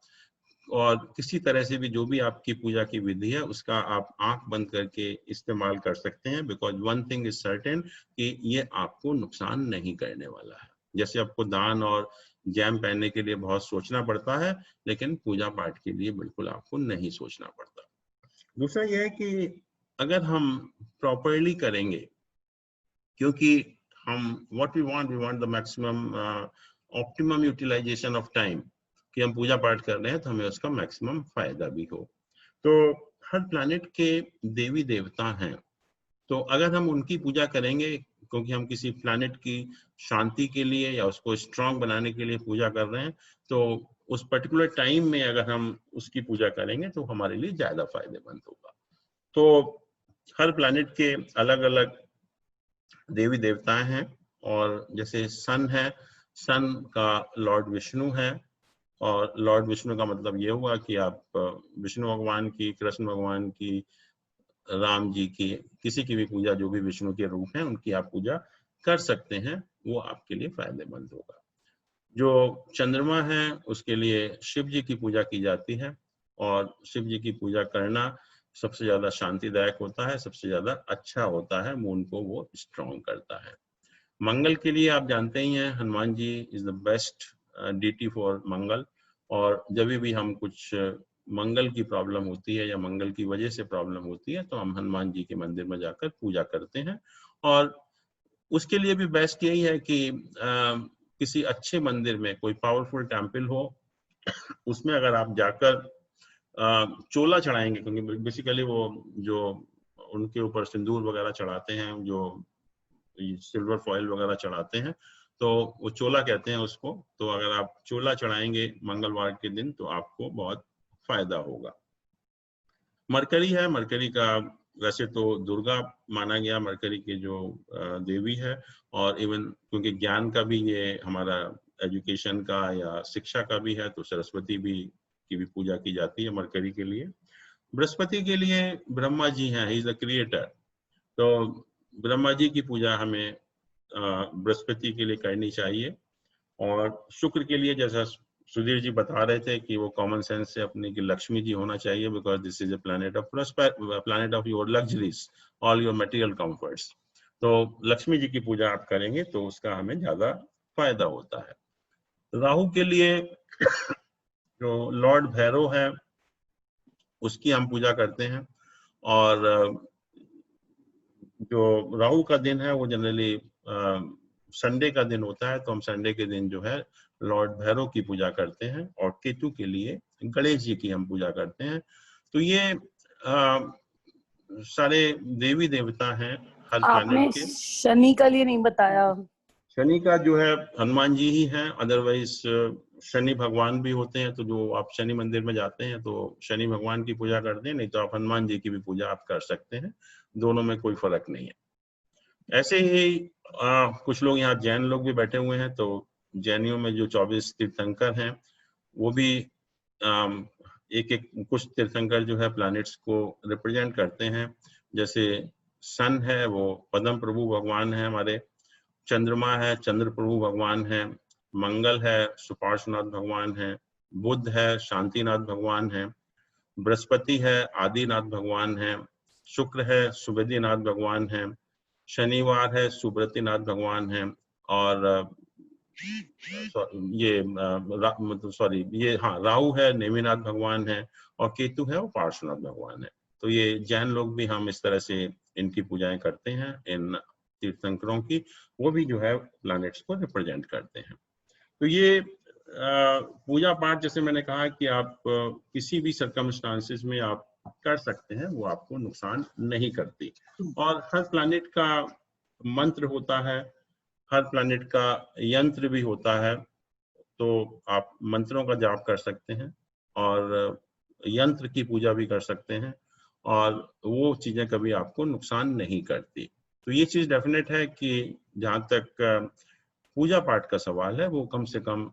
और किसी तरह से भी जो भी आपकी पूजा की विधि है उसका आप आंख बंद करके इस्तेमाल कर सकते हैं। Because one thing is certain कि ये आपको नुकसान नहीं करने वाला है। जैसे आपको दान और जैम पहनने के लिए बहुत सोचना पड़ता है, लेकिन पूजा पाठ के लिए बिल्कुल आपको नहीं सोचना पड़ता। दूसरा यह है कि अगर हम प्रॉपरली करेंगे, क्योंकि हम what we want the maximum optimum utilisation of time, कि हम पूजा पाठ कर रहे हैं तो हमें उसका मैक्सिमम फायदा भी हो। तो हर प्लैनेट के देवी देवता हैं, तो अगर हम उनकी पूजा करेंगे, क्योंकि हम किसी प्लैनेट की शांति के लिए या उसको स्ट्रांग बनाने के लिए पूजा कर रहे हैं, तो उस पर्टिकुलर टाइम में अगर हम उसकी पूजा करेंगे तो हमारे लिए ज्यादा फायदेमंद होगा। तो हर प्लैनेट के अलग अलग देवी देवताएं हैं, और जैसे सन है, सन का लॉर्ड विष्णु है, और लॉर्ड विष्णु का मतलब ये हुआ कि आप विष्णु भगवान की, कृष्ण भगवान की, राम जी की, किसी की भी पूजा, जो भी विष्णु के रूप हैं उनकी आप पूजा कर सकते हैं, वो आपके लिए फायदेमंद होगा। जो चंद्रमा है उसके लिए शिव जी की पूजा की जाती है, और शिव जी की पूजा करना सबसे ज्यादा शांतिदायक होता है, सबसे ज्यादा अच्छा होता है, मून को वो स्ट्रॉन्ग करता है। मंगल के लिए आप जानते ही हैं, Hanuman ji is the best deity for Mangal, और जब भी हम कुछ मंगल की प्रॉब्लम होती है या मंगल की वजह से प्रॉब्लम होती है तो हम हनुमान जी के मंदिर में जाकर पूजा करते हैं। और उसके लिए भी बेस्ट यही है कि किसी अच्छे मंदिर में कोई पावरफुल टेम्पल हो, उसमें अगर आप जाकर चोला चढ़ाएंगे, क्योंकि बेसिकली वो जो उनके ऊपर सिंदूर वगैरह चढ़ाते हैं, जो सिल्वर फॉइल वगैरह चढ़ाते हैं, तो वो चोला कहते हैं उसको। तो अगर आप चोला चढ़ाएंगे मंगलवार के दिन तो आपको बहुत फायदा होगा। मरकरी है, मरकरी का वैसे तो दुर्गा माना गया मरकरी के जो देवी है, और इवन क्योंकि ज्ञान का भी ये हमारा एजुकेशन का या शिक्षा का भी है, तो सरस्वती भी की भी पूजा की जाती है मरकरी के लिए। बृहस्पति के लिए ब्रह्मा जी हैं, ही इज द क्रिएटर, तो ब्रह्मा जी की पूजा हमें बृहस्पति के लिए करनी चाहिए। और शुक्र के लिए जैसा सुधीर जी बता रहे थे कि वो कॉमन सेंस से अपने की लक्ष्मी जी होना चाहिए, because this is a planet of planet of your luxuries, all your material comforts. तो लक्ष्मी जी की पूजा आप करेंगे तो उसका हमें ज्यादा फायदा होता है। राहु के लिए जो लॉर्ड भैरव है उसकी हम पूजा करते हैं, और जो राहु का दिन है वो जनरली संडे का दिन होता है, तो हम संडे के दिन जो है लॉर्ड भैरव की पूजा करते हैं, और केतु के लिए गणेश जी की हम पूजा करते हैं। तो ये सारे देवी देवता हैं हर आपने प्लैनेट के। शनि का लिए नहीं बताया। शनि का जो है हनुमान जी ही हैं, अदरवाइज शनि भगवान भी होते हैं, तो जो आप शनि मंदिर में जाते हैं तो शनि भगवान की पूजा करते हैं, नहीं तो आप हनुमान जी की भी पूजा आप कर सकते हैं, दोनों में कोई फर्क नहीं है। ऐसे ही कुछ लोग यहाँ जैन लोग भी बैठे हुए हैं, तो जैनियों में जो 24 तीर्थंकर हैं वो भी एक एक कुछ तीर्थंकर जो है प्लैनेट्स को रिप्रेजेंट करते हैं। जैसे सन है वो पद्म प्रभु भगवान है हमारे, चंद्रमा है चंद्र प्रभु भगवान है, मंगल है सुपार्श्वनाथ भगवान है, बुध है शांतिनाथ भगवान है, बृहस्पति है आदिनाथ भगवान है, शुक्र है सुवेदीनाथ भगवान है, शनिवार है सुब्रतीनाथ भगवान है, और ये मतलब सॉरी ये हाँ राहु है नेमिनाथ भगवान है, और केतु है वो पार्श्वनाथ भगवान है। तो ये जैन लोग भी हम इस तरह से इनकी पूजाएं करते हैं, इन तीर्थंकरों की, वो भी जो है प्लैनेट्स को रिप्रेजेंट करते हैं। तो ये पूजा पाठ जैसे मैंने कहा कि आप किसी भी सर्कमस्टांसेस में आप कर सकते हैं, वो आपको नुकसान नहीं करती। और हर प्लैनेट का मंत्र होता है, हर प्लैनेट का यंत्र भी होता है, तो आप मंत्रों का जाप कर सकते हैं और यंत्र की पूजा भी कर सकते हैं, और वो चीजें कभी आपको नुकसान नहीं करती। तो ये चीज डेफिनेट है कि जहाँ तक पूजा पाठ का सवाल है वो कम से कम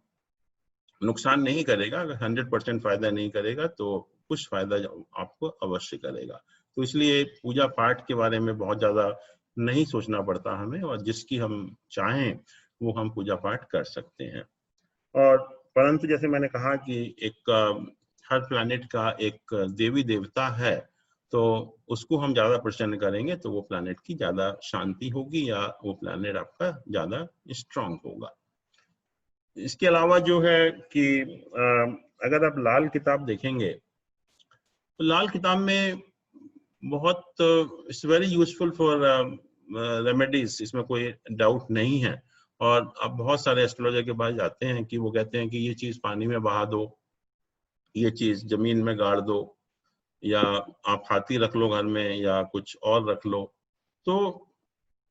नुकसान नहीं करेगा, अगर 100% फायदा नहीं करेगा तो कुछ फायदा आपको अवश्य करेगा। तो इसलिए पूजा पाठ के बारे में बहुत ज्यादा नहीं सोचना पड़ता हमें, और जिसकी हम चाहें वो हम पूजा पाठ कर सकते हैं। और परंतु जैसे मैंने कहा कि एक हर प्लैनेट का एक देवी देवता है, तो उसको हम ज्यादा प्रसन्न करेंगे तो वो प्लैनेट की ज्यादा शांति होगी या वो प्लैनेट आपका ज्यादा स्ट्रांग होगा। इसके अलावा जो है कि अगर आप लाल किताब देखेंगे तो लाल किताब में बहुत it's very useful for remedies, इसमें कोई डाउट नहीं है। और अब बहुत सारे एस्ट्रोलॉजर के पास जाते हैं कि वो कहते हैं कि ये चीज पानी में बहा दो, ये चीज जमीन में गाड़ दो, या आप हाथी रख लो घर में या कुछ और रख लो। तो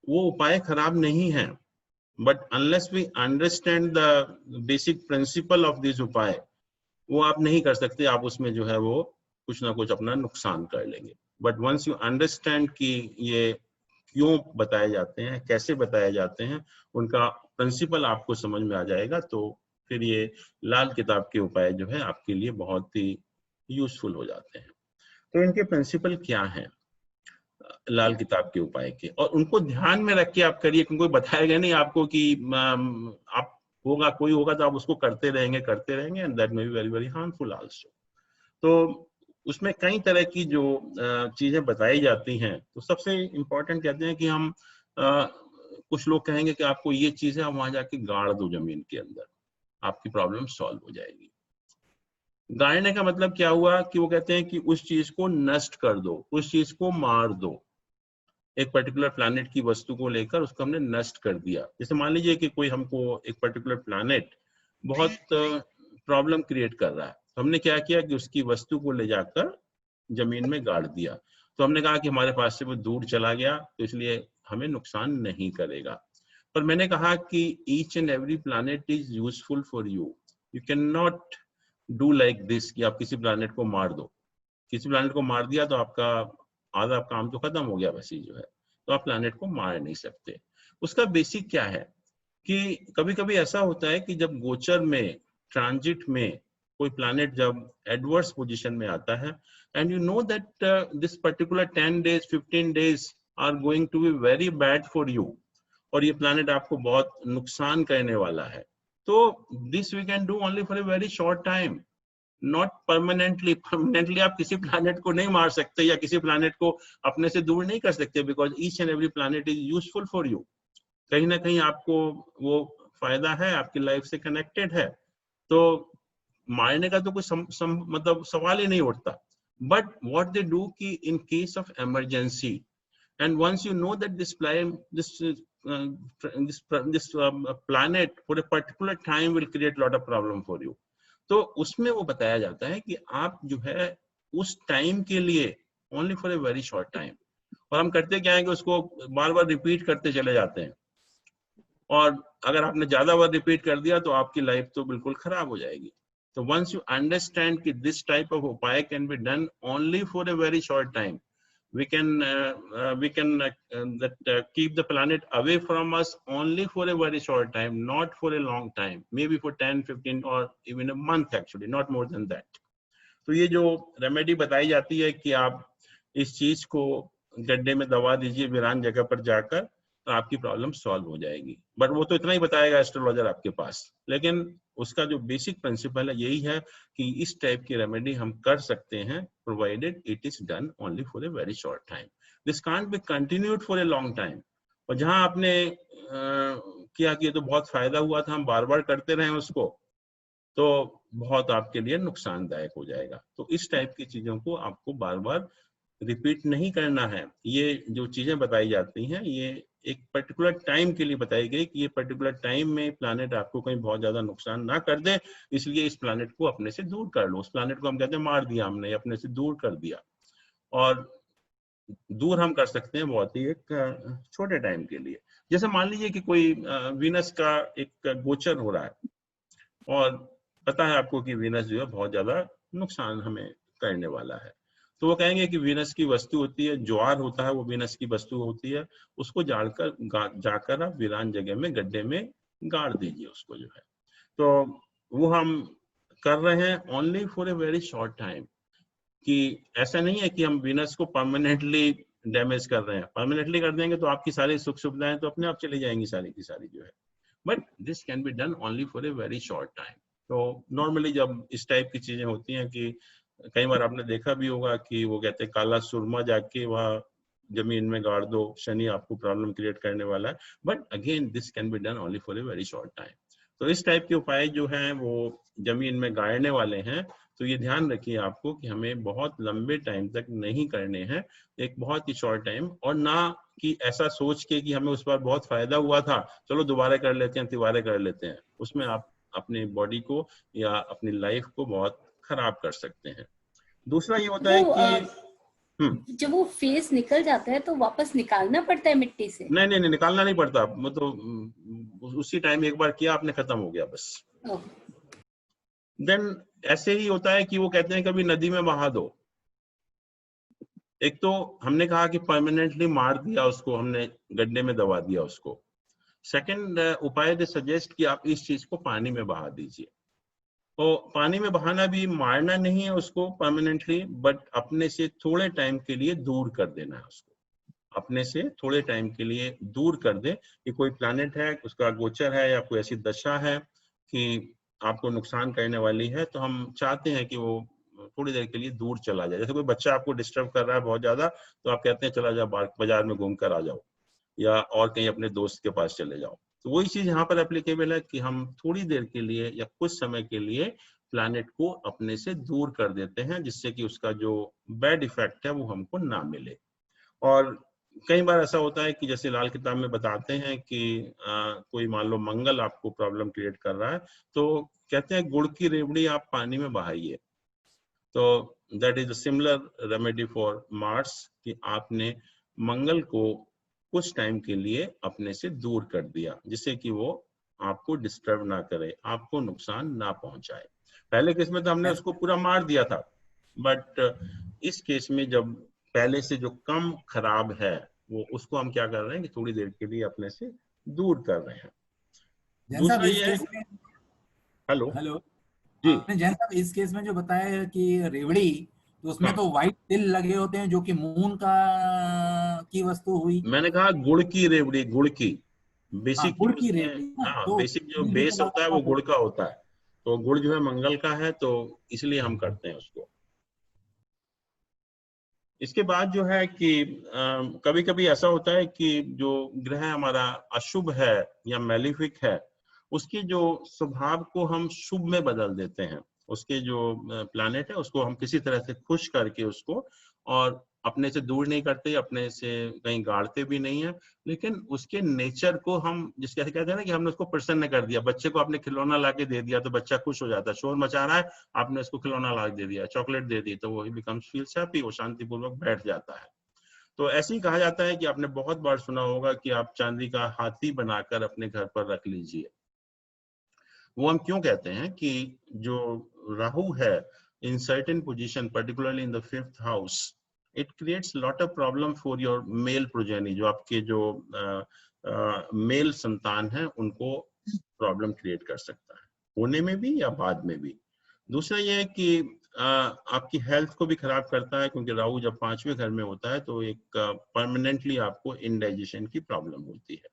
वो उपाय खराब नहीं है, but unless we understand the basic principle of this upay, वो आप नहीं कर सकते। आप उसमें जो है वो कुछ ना कुछ अपना नुकसान कर लेंगे। बट वंस यू अंडरस्टैंड कि ये क्यों बताए जाते हैं, कैसे बताए जाते हैं, उनका प्रिंसिपल आपको समझ में आ जाएगा, तो फिर ये लाल किताब के उपाय जो है आपके लिए बहुत ही यूजफुल हो जाते हैं। तो इनके प्रिंसिपल क्या हैं लाल किताब के उपाय के, और उनको ध्यान में रख के आप करिए, क्योंकि बताएगा नहीं आपको कि आप होगा, कोई होगा तो आप उसको करते रहेंगे and that may be very very harmful also. तो उसमें कई तरह की जो चीजें बताई जाती हैं, तो सबसे इम्पोर्टेंट कहते हैं कि हम कुछ लोग कहेंगे कि आपको ये चीज है, आप वहां जाके गाड़ दो जमीन के अंदर, आपकी प्रॉब्लम सॉल्व हो जाएगी। गाड़ने का मतलब क्या हुआ कि वो कहते हैं कि उस चीज को नष्ट कर दो, उस चीज को मार दो। एक पर्टिकुलर प्लैनेट की वस्तु को लेकर उसको हमने नष्ट कर दिया। जैसे मान लीजिए कि कोई हमको एक पर्टिकुलर प्लैनेट बहुत प्रॉब्लम क्रिएट कर रहा है, तो हमने क्या किया कि उसकी वस्तु को ले जाकर जमीन में गाड़ दिया। तो हमने कहा कि हमारे पास से वो दूर चला गया, तो इसलिए हमें नुकसान नहीं करेगा। पर मैंने कहा कि each and every planet is useful for you. You can not do like this कि आप किसी प्लैनेट को मार दो। किसी प्लैनेट को मार दिया तो आपका आधा काम तो खत्म हो गया वैसे जो है, तो आप प्लैनेट को मार नहीं सकते। उसका बेसिक क्या है कि कभी कभी ऐसा होता है कि जब गोचर में, ट्रांजिट में कोई प्लैनेट जब एडवर्स पोजीशन में आता है, and you know that this particular 10 days 15 days are going to be very bad for you, और ये प्लैनेट आपको बहुत नुकसान करने वाला है, तो this we can do only for a very short time, not permanently. Permanently आप किसी प्लैनेट को नहीं मार सकते या किसी प्लैनेट को अपने से दूर नहीं कर सकते, because each and every planet is useful for you. कहीं ना कहीं आपको वो फायदा है, आपकी लाइफ से कनेक्टेड है, तो मारने का तो कोई मतलब सवाल ही नहीं उठता। बट व्हाट दे डू कि in case of emergency, and once you know that this planet for a particular time will create lot of problem for you, तो उसमें वो बताया जाता है कि आप जो है उस टाइम के लिए only for a very short time, और हम करते क्या है कि उसको बार बार रिपीट करते चले जाते हैं, और अगर आपने ज्यादा बार रिपीट कर दिया तो आपकी लाइफ तो बिल्कुल खराब हो जाएगी। तो वंस यू अंडरस्टैंड कि दिस टाइप ऑफ उपाय can be done only for a very short time, we can keep the planet away from us only for a very short time, not for a long time, maybe for 10 15 or even a month, actually not more than that. तो ये जो remedy बताई जाती है कि आप इस चीज को गड्ढे में दबा दीजिए वीरान जगह पर जाकर, तो आपकी प्रॉब्लम सॉल्व हो जाएगी। बट वो तो इतना ही बताएगा एस्ट्रोलॉजर आपके पास, लेकिन उसका जो बेसिक प्रिंसिपल है यही है कि इस टाइप की रेमेडी हम कर सकते हैं, provided it is done only for a very short time. This can't be continued for a long time. और जहां आपने किया कि ये तो बहुत फायदा हुआ था, हम बार बार करते रहे उसको, तो बहुत आपके लिए नुकसानदायक हो जाएगा। तो इस टाइप की चीजों को आपको बार बार रिपीट नहीं करना है। ये जो चीजें बताई जाती हैं ये एक पर्टिकुलर टाइम के लिए बताई गई कि ये पर्टिकुलर टाइम में प्लैनेट आपको कहीं बहुत ज्यादा नुकसान ना कर दे, इसलिए इस प्लैनेट को अपने से दूर कर लो। उस प्लैनेट को हम कहते हैं मार दिया हमने, अपने से दूर कर दिया। और दूर हम कर सकते हैं बहुत ही एक छोटे टाइम के लिए। जैसे मान लीजिए कि कोई वीनस का एक गोचर हो रहा है, और पता है आपको कि वीनस जो है बहुत ज्यादा नुकसान हमें करने वाला है, तो वो कहेंगे कि वीनस की वस्तु होती है, ज्वार होता है, वो वीनस की वस्तु होती है, उसको जाकर आप वीरान जगह में गड्ढे में गाड़ दीजिए उसको जो है। तो वो हम कर रहे हैं only for a very short time, कि ऐसा नहीं है कि हम वीनस को परमानेंटली डैमेज कर रहे हैं। परमानेंटली कर देंगे तो आपकी सारी सुख सुविधाएं तो अपने आप चली जाएंगी सारी की सारी जो है, but this can be done only for a very short time. तो नॉर्मली जब इस टाइप की चीजें होती हैं कि कई बार आपने देखा भी होगा कि वो कहते हैं काला सुरमा जाके वहाँ जमीन में गाड़ दो, शनि आपको प्रॉब्लम क्रिएट करने वाला है, but again this can be done only for a very short time. तो इस टाइप के उपाय जो हैं वो जमीन में गाड़ने वाले हैं, तो ये ध्यान रखिए आपको कि हमें बहुत लंबे टाइम तक नहीं करने हैं, एक बहुत ही शॉर्ट टाइम, और ना कि ऐसा सोच के कि हमें उस पर बहुत फायदा हुआ था चलो दोबारा कर लेते हैं, तिबारा कर लेते हैं, उसमें आप अपनी बॉडी को या अपनी लाइफ को बहुत खराब कर सकते हैं। दूसरा ये होता है कि जब वो फेस निकल जाता है तो वापस निकालना पड़ता है मिट्टी से? नहीं, निकालना नहीं पड़ता, मतलब उसी टाइम एक बार किया आपने, खत्म हो गया बस। देन ऐसे ही होता है कि वो कहते हैं कभी नदी में बहा दो। एक तो हमने कहा कि परमानेंटली मार दिया उसको, हमने गड्ढे में दबा दिया उसको। सेकंड उपाय दे सजेस्ट कि आप इस चीज को पानी में बहा दीजिए। तो पानी में बहाना भी मारना नहीं है उसको परमानेंटली, बट अपने से थोड़े टाइम के लिए दूर कर देना है उसको, अपने से थोड़े टाइम के लिए दूर कर दे कि कोई प्लैनेट है, उसका गोचर है या कोई ऐसी दशा है कि आपको नुकसान करने वाली है, तो हम चाहते हैं कि वो थोड़ी देर के लिए दूर चला जाए। जैसे कोई बच्चा आपको डिस्टर्ब कर रहा है बहुत ज्यादा, तो आप कहते हैं चला जाओ बाजार में घूम कर आ जाओ, या और कहीं अपने दोस्त के पास चले जाओ। तो वही चीज यहाँ पर एप्लीकेबल है कि हम थोड़ी देर के लिए या कुछ समय के लिए प्लैनेट को अपने से दूर कर देते हैं, जिससे कि उसका जो बैड इफेक्ट है वो हमको ना मिले। और कई बार ऐसा होता है कि जैसे लाल किताब में बताते हैं कि कोई मान लो मंगल आपको प्रॉब्लम क्रिएट कर रहा है, तो कहते हैं गुड़ की रेवड़ी आप पानी में बहाइए। तो that is a similar remedy for Mars, कि आपने मंगल को कुछ टाइम के लिए अपने से दूर कर दिया, जिससे कि वो आपको डिस्टर्ब ना करे, आपको नुकसान ना पहुंचाए। पहले केस में तो हमने उसको पूरा मार दिया था, बट इस केस में जब पहले से जो कम खराब है वो, उसको हम क्या कर रहे हैं कि थोड़ी देर के लिए अपने से दूर कर रहे हैं। दूसरा ये है, हेलो जी, जैन साहब इस केस में जो बताया है कि रेवड़ी, तो उसमें तो व्हाइट तिल लगे होते हैं जो कि मून का की वस्तु हुई। मैंने कहा गुड़ की रेवड़ी, गुड़ की बेसिक, गुड़ की रेवड़ी, तो बेसिक जो बेस होता है वो गुड़ का होता है, तो गुड़ जो है मंगल का है, तो इसलिए हम करते हैं उसको। इसके बाद जो है कि कभी कभी ऐसा होता है कि जो ग्रह हमारा अशुभ है या मैलिफिक है, उसके जो स्वभाव को हम शुभ में बदल देते हैं। उसके जो प्लैनेट है उसको हम किसी तरह से खुश करके उसको, और अपने से दूर नहीं करते, अपने से कहीं गाड़ते भी नहीं है, लेकिन उसके नेचर को हम, जिसके कहते हैं ना कि हमने उसको प्रसन्न कर दिया। बच्चे को आपने खिलौना ला के दे दिया तो बच्चा खुश हो जाता है, शोर मचा रहा है, आपने उसको खिलौना ला के दे दिया, चॉकलेट दे दी, तो वो बिकम्स फील्स हैप्पी, वो शांतिपूर्वक बैठ जाता है। तो ऐसे ही कहा जाता है कि आपने बहुत बार सुना होगा कि आप चांदी का हाथी बनाकर अपने घर पर रख लीजिए। वो हम क्यों कहते हैं कि जो राहु है in certain position, particularly in the 5th house, it creates lot of problem for your male progeny, जो आपके जो मेल संतान है उनको प्रॉब्लम क्रिएट कर सकता है, होने में भी या बाद में भी। दूसरा ये है कि आपकी हेल्थ को भी खराब करता है, क्योंकि राहु जब 5वें घर में होता है तो एक परमानेंटली आपको इंडाइजेशन की प्रॉब्लम होती है।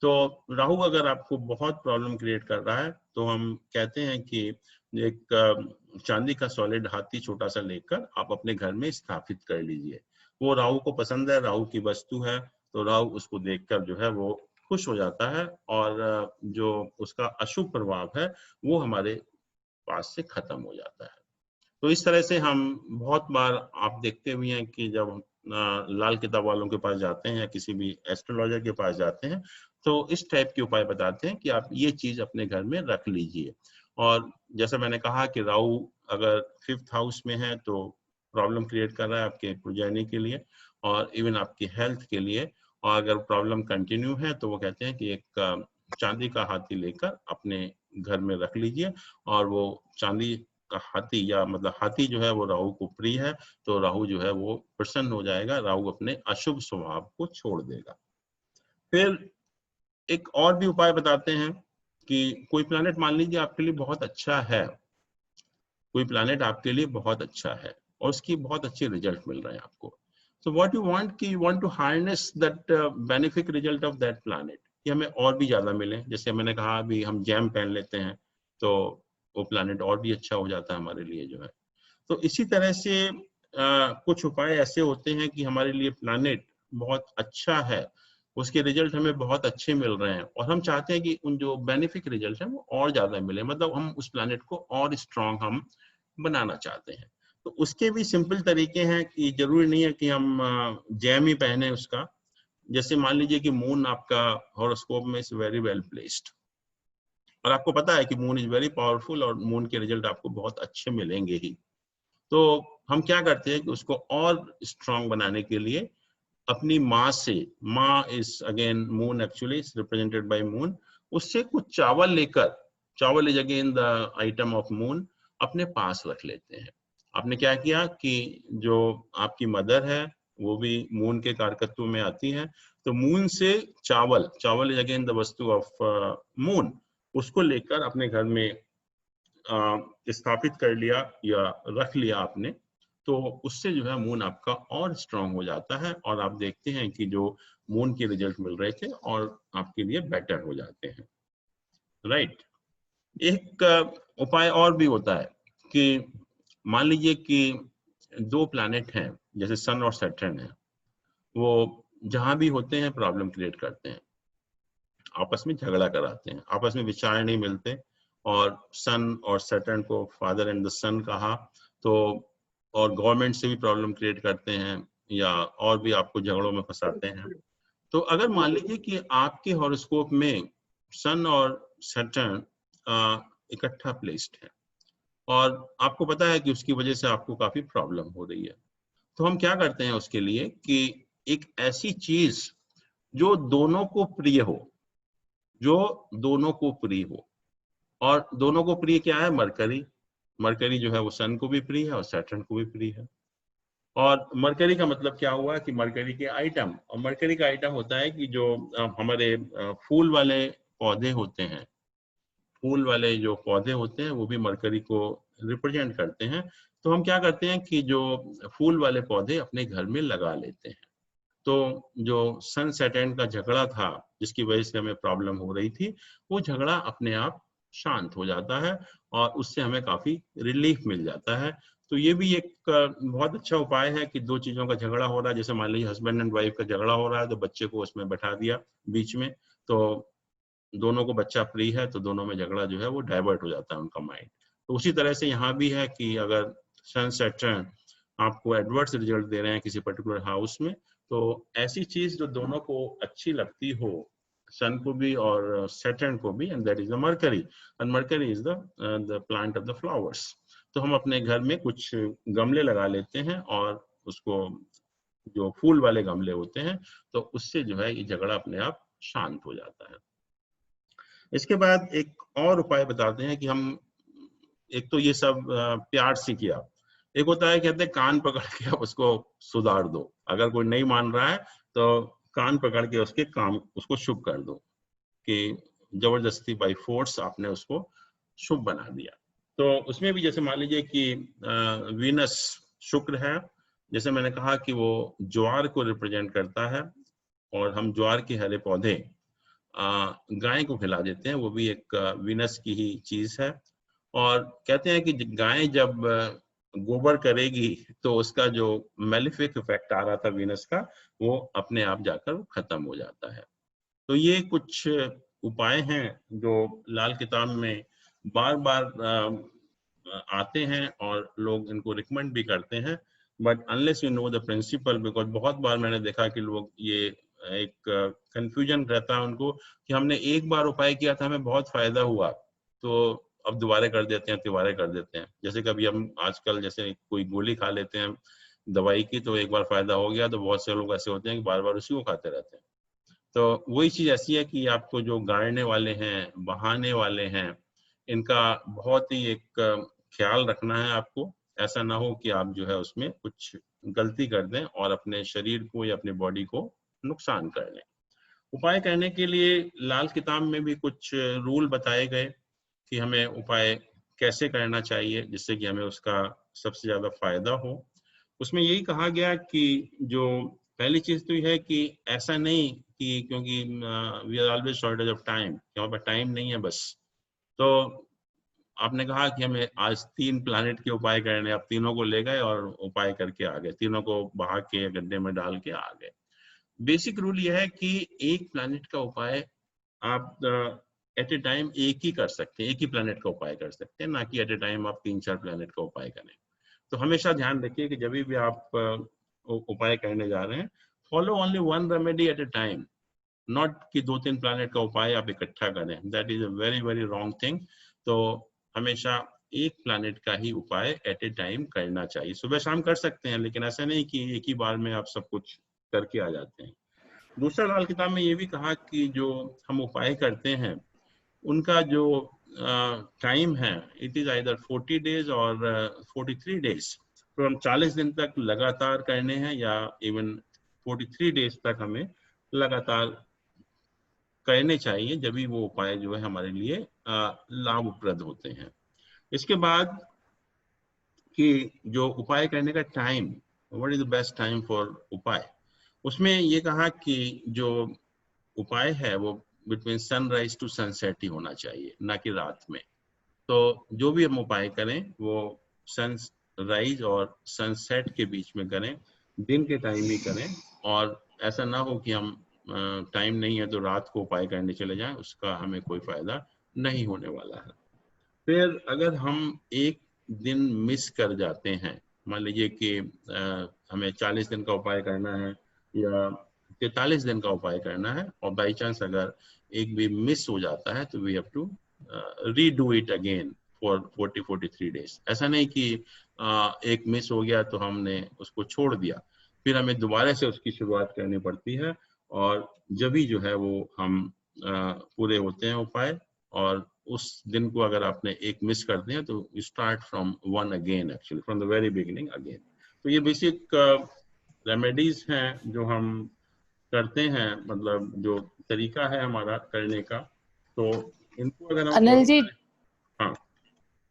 तो राहु अगर आपको बहुत प्रॉब्लम क्रिएट कर रहा है, तो हम कहते हैं कि एक चांदी का सॉलिड हाथी छोटा सा लेकर आप अपने घर में स्थापित कर लीजिए। वो राहु को पसंद है, राहु की वस्तु है, तो राहु उसको देखकर जो है वो खुश हो जाता है, और जो उसका अशुभ प्रभाव है वो हमारे पास से खत्म हो जाता है। तो इस तरह से हम बहुत बार आप देखते हुए हैं कि जब लाल किताब वालों के पास जाते हैं या किसी भी एस्ट्रोलॉजर के पास जाते हैं, तो इस टाइप के उपाय बताते हैं कि आप ये चीज अपने घर में रख लीजिए। और जैसे मैंने कहा कि राहु अगर 5th हाउस में है तो प्रॉब्लम क्रिएट कर रहा है आपके प्रोजेनी के लिए और इवन आपकी हेल्थ के लिए, और अगर प्रॉब्लम कंटिन्यू है तो वो कहते हैं कि एक चांदी का हाथी लेकर अपने घर में रख लीजिए, और वो चांदी का हाथी, या मतलब हाथी जो है वो राहु को प्रिय है, तो राहु जो है वो प्रसन्न हो जाएगा, राहु अपने अशुभ स्वभाव को छोड़ देगा। फिर एक और भी उपाय बताते हैं कि कोई प्लैनेट मान लीजिए आपके लिए बहुत अच्छा है, कोई प्लैनेट आपके लिए बहुत अच्छा है और उसकी बहुत अच्छे रिजल्ट मिल रहे हैं आपको। So what you want कि you want to harness that benefic result of that planet कि हमें और भी ज्यादा मिले। जैसे मैंने कहा अभी हम जैम पहन लेते हैं तो वो प्लैनेट और भी अच्छा हो जाता है हमारे लिए जो है। तो इसी तरह से कुछ उपाय ऐसे होते हैं कि हमारे लिए प्लैनेट बहुत अच्छा है, उसके रिजल्ट हमें बहुत अच्छे मिल रहे हैं और हम चाहते हैं कि उन जो बेनिफिक रिजल्ट हैं वो और ज्यादा मिले, मतलब हम उस प्लैनेट को और स्ट्रांग हम बनाना चाहते हैं। तो उसके भी सिंपल तरीके हैं कि जरूरी नहीं है कि हम जैम ही पहने उसका। जैसे मान लीजिए कि मून आपका हॉरोस्कोप में इज वेरी वेल प्लेस्ड और आपको पता है कि मून इज वेरी पावरफुल और मून के रिजल्ट आपको बहुत अच्छे मिलेंगे ही। तो हम क्या करते हैं कि उसको और स्ट्रांग बनाने के लिए अपनी माँ से, माँ is again moon, actually is represented by moon, उससे कुछ चावल लेकर, चावल is again the item of moon, अपने पास रख लेते हैं। आपने क्या किया कि जो आपकी मदर है वो भी मून के कारकत्व में आती है, तो मून से चावल, चावल इज अगेन द वस्तु ऑफ मून, उसको लेकर अपने घर में स्थापित कर लिया या रख लिया आपने, तो उससे जो है मून आपका और स्ट्रांग हो जाता है और आप देखते हैं कि जो मून के रिजल्ट मिल रहे थे और आपके लिए बेटर हो जाते हैं। राइट। एक उपाय और भी होता है कि मान लीजिए कि दो प्लैनेट हैं जैसे सन और सैटर्न है, वो जहां भी होते हैं प्रॉब्लम क्रिएट करते हैं, आपस में झगड़ा कराते हैं, आपस में विचार नहीं मिलते और सन और सैटर्न को फादर एंड द सन कहा, तो और गवर्नमेंट से भी प्रॉब्लम क्रिएट करते हैं या और भी आपको झगड़ों में फंसाते हैं। तो अगर मान लीजिए कि आपके हॉरोस्कोप में सन और सैटर्न इकट्ठा प्लेस्ड है और आपको पता है कि उसकी वजह से आपको काफी प्रॉब्लम हो रही है, तो हम क्या करते हैं उसके लिए कि एक ऐसी चीज जो दोनों को प्रिय हो, जो दोनों को प्रिय हो, और दोनों को प्रिय क्या है? मरकरी। मरकरी जो है वो सन को भी प्रिय है और सैटर्न को भी प्रिय है। और मरकरी का मतलब क्या हुआ कि मरकरी के आइटम, और मरकरी का आइटम होता है कि जो हमारे फूल वाले पौधे होते हैं, फूल वाले जो पौधे होते हैं वो भी मरकरी को रिप्रेजेंट करते हैं। तो हम क्या करते हैं कि जो फूल वाले पौधे अपने घर में लगा लेते हैं। तो जो सन सैटर्न का झगड़ा था जिसकी वजह से हमें प्रॉब्लम हो रही थी, वो झगड़ा अपने आप शांत हो जाता है और उससे हमें काफी रिलीफ मिल जाता है। तो ये भी एक बहुत अच्छा उपाय है कि दो चीजों का झगड़ा हो रहा है, जैसे मान लीजिए हस्बैंड एंड वाइफ का झगड़ा हो रहा है तो बच्चे को उसमें बैठा दिया बीच में, तो दोनों को बच्चा प्रिय है तो दोनों में झगड़ा जो है वो डाइवर्ट हो जाता है उनका माइंड। तो उसी तरह से यहाँ भी है कि अगर सन सैटर्न आपको एडवर्स रिजल्ट दे रहे हैं किसी पर्टिकुलर हाउस में, तो ऐसी चीज जो दोनों को अच्छी लगती हो, सन को भी और सैटर्न को भी, and that is the mercury, and mercury is the plant of the flowers. तो हम अपने घर में कुछ गमले लगा लेते हैं और उसको, जो फूल वाले गमले होते हैं, तो उससे जो है ये झगड़ा अपने आप शांत हो जाता है। इसके बाद एक और उपाय बताते हैं कि हम, एक तो ये सब प्यार से किया, एक होता है कहते हैं कान पकड़ के आप उसको सुधार दो। अगर कोई नहीं मान रहा है तो कान पकड़ के उसके काम, उसको शुभ कर दो, कि जबरदस्ती बाय फोर्स आपने उसको शुभ बना दिया। तो उसमें भी जैसे मान लीजिए कि वीनस, शुक्र है, जैसे मैंने कहा कि वो ज्वार को रिप्रेजेंट करता है और हम ज्वार के हरे पौधे गाय को खिला देते हैं, वो भी एक वीनस की ही चीज है। और कहते हैं कि गाय जब गोबर करेगी तो उसका जो मेलिफिक इफेक्ट आ रहा था वीनस का, वो अपने आप जाकर खत्म हो जाता है। तो ये कुछ उपाय हैं जो लाल किताब में बार बार आते हैं और लोग इनको रिकमेंड भी करते हैं, but unless you know the principle, because बहुत बार मैंने देखा कि लोग ये एक कंफ्यूजन रहता है उनको कि हमने एक बार उपाय किया था, हमें बहुत फायदा हुआ, तो अब दोबारा कर देते हैं, तिबारे कर देते हैं। जैसे कभी हम आजकल जैसे कोई गोली खा लेते हैं दवाई की, तो एक बार फायदा हो गया तो बहुत से लोग ऐसे होते हैं कि बार बार उसी को खाते रहते हैं। तो वही चीज ऐसी है कि आपको जो गाड़ने वाले हैं, बहाने वाले हैं, इनका बहुत ही एक ख्याल रखना है आपको। ऐसा ना हो कि आप जो है उसमें कुछ गलती कर दें और अपने शरीर को या अपने बॉडी को नुकसान कर लें। उपाय करने के लिए लाल किताब में भी कुछ रूल बताए गए कि हमें उपाय कैसे करना चाहिए जिससे कि हमें उसका सबसे ज्यादा फायदा हो। उसमें यही कहा गया कि जो पहली चीज तो यह है कि ऐसा नहीं कि क्योंकि we are always shortage of time, हमारे पास टाइम नहीं है बस, तो आपने कहा कि हमें आज 3 प्लैनेट के उपाय करने, आप तीनों को ले गए और उपाय करके आ गए, तीनों को बहा के गड्ढे में डाल के आ गए। बेसिक रूल यह है कि एक प्लैनेट का उपाय आप एट ए टाइम एक ही कर सकते हैं, एक ही प्लैनेट का उपाय कर सकते हैं, ना कि एट ए टाइम आप 3-4 प्लैनेट का उपाय करें। तो हमेशा ध्यान रखिए कि जब भी आप उपाय करने जा रहे हैं, follow only 1 remedy at a time, not कि 2-3 प्लैनेट का उपाय आप इकट्ठा करें, that is a very very wrong thing. तो हमेशा एक प्लैनेट का ही उपाय एट ए टाइम करना चाहिए। सुबह शाम कर सकते हैं, लेकिन ऐसा नहीं कि एक ही बार में आप सब कुछ करके आ जाते हैं। दूसरा लाल किताब में ये भी कहा कि जो हम उपाय करते हैं उनका जो टाइम है, इट इज आइदर 40 डेज और 43 डेज। तो हम 40 दिन तक लगातार करने हैं या इवन 43 डेज तक हमें लगातार करने चाहिए, जब भी वो उपाय जो है हमारे लिए लाभप्रद होते हैं। इसके बाद कि जो उपाय करने का time, what is the best time for उपाय, उसमें ये कहा कि जो उपाय है वो बिटवीन सनराइज टू सनसेट ही होना चाहिए, ना कि रात में। तो जो भी हम उपाय करें वो सनराइज और सनसेट के बीच में करें, दिन के टाइम ही करें, और ऐसा ना हो कि हम टाइम नहीं है तो रात को उपाय करने चले जाएं, उसका हमें कोई फायदा नहीं होने वाला है। फिर अगर हम एक दिन मिस कर जाते हैं, मान लीजिए कि हमें 40 दिन का उपाय करना है या 43 दिन का उपाय करना है, और बाई चांस अगर एक भी मिस हो जाता है तो we have to redo it again for 43 days. ऐसा नहीं कि एक मिस हो गया तो हमने उसको छोड़ दिया, फिर हमें दोबारा से उसकी शुरुआत करनी पड़ती है, और जब भी जो है वो हम पूरे होते हैं उपाय, और उस दिन को अगर आपने एक मिस कर दिया तो you start from 1 again, actually from the very beginning again. तो ये बेसिक रेमेडीज हैं जो हम करते हैं, मतलब जो तरीका है हमारा करने का। तो इनको अगर हम अनिल जी, हाँ,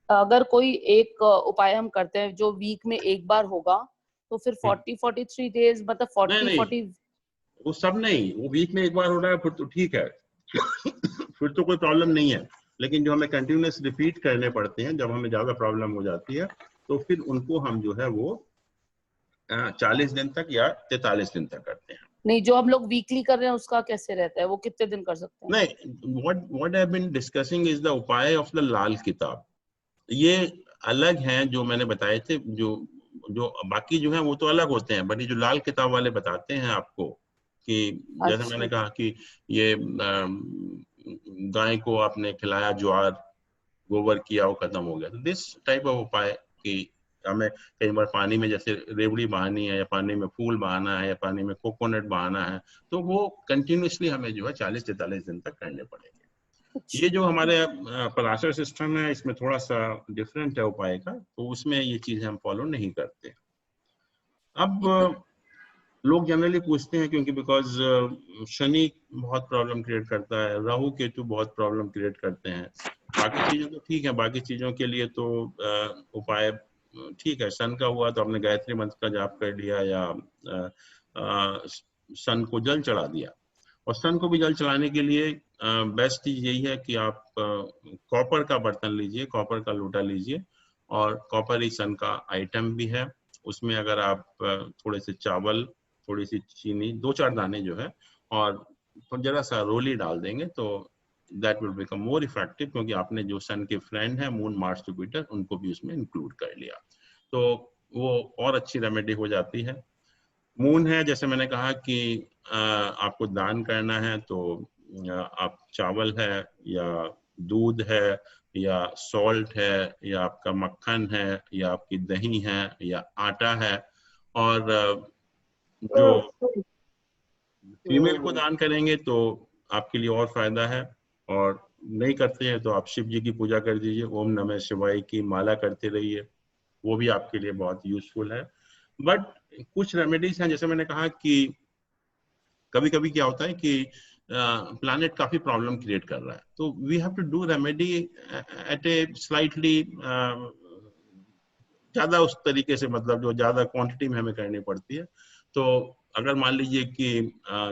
अगर कोई एक उपाय हम करते हैं जो वीक में एक बार होगा, तो फिर 43 डेज मतलब 40 वो सब नहीं, वो वीक में एक बार हो रहा है फिर तो ठीक है फिर तो कोई प्रॉब्लम नहीं है। लेकिन जो हमें कंटिन्यूस रिपीट करने पड़ते हैं, जब हमें ज्यादा प्रॉब्लम हो जाती है, तो फिर उनको हम जो है वो 40 दिन तक या 43 दिन तक करते हैं। नहीं, जो हम लोग वीकली कर रहे हैं उसका कैसे रहता है, वो कितने दिन कर सकते हैं? नहीं, what I have been discussing is the उपाय of the लाल किताब। ये अलग हैं जो मैंने बताए थे, जो बाकी जो है वो तो अलग होते हैं, बट ये जो लाल किताब वाले बताते हैं आपको कि जैसे मैंने कहा कि ये गाय को आपने खिलाया ज्वार, गोबर किया, वो खत्म हो गया। तो दिस टाइप ऑफ उपाय कि हमें कई बार पानी में जैसे रेवड़ी बहानी है, या पानी में फूल बहाना है, या पानी में कोकोनट बहाना है, तो वो कंटिन्यूसली हमें जो है 40-43 दिन तक करने पड़ेंगे। ये जो हमारे पराशर सिस्टम है इसमें थोड़ा सा डिफरेंट है उपाय का, तो उसमें ये चीजें हम फॉलो नहीं करते। अब लोग जनरली पूछते हैं, क्योंकि बिकॉज शनि बहुत प्रॉब्लम क्रिएट करता है, राहु केतु बहुत प्रॉब्लम क्रिएट करते हैं। बाकी चीजों तो ठीक है, बाकी चीजों के लिए तो उपाय ठीक है। सन का हुआ तो आपने गायत्री मंत्र का जाप कर लिया, या सन को जल चढ़ा दिया। और सन को भी जल चढ़ाने के लिए बेस्ट चीज यही है कि आप कॉपर का बर्तन लीजिए, कॉपर का लोटा लीजिए, और कॉपर ही सन का आइटम भी है। उसमें अगर आप थोड़े से चावल, थोड़ी सी चीनी, 2-4 दाने जो है, और जरा सा रोली डाल देंगे तो that will become more effective, क्योंकि आपने जो सन के फ्रेंड है मून, मार्स, जुपिटर, उनको भी उसमें इंक्लूड कर लिया, तो वो और अच्छी रेमेडी हो जाती है। मून है, जैसे मैंने कहा कि आपको दान करना है, तो आप चावल है, या दूध है, या सॉल्ट है, या आपका मक्खन है, या आपकी दही है, या आटा है, और जो फीमेल को दान करेंगे तो आपके लिए और फायदा है। और नहीं करते हैं तो आप शिव जी की पूजा कर दीजिए, ओम नमः शिवाय की माला करते रहिए, वो भी आपके लिए बहुत यूजफुल है। बट कुछ रेमेडीज हैं, जैसे मैंने कहा कि कभी कभी क्या होता है कि प्लैनेट काफी प्रॉब्लम क्रिएट कर रहा है। तो we have to do remedy at a slightly ज्यादा उस तरीके से, मतलब जो ज्यादा क्वांटिटी में हमें करनी पड़ती है। तो अगर मान लीजिए कि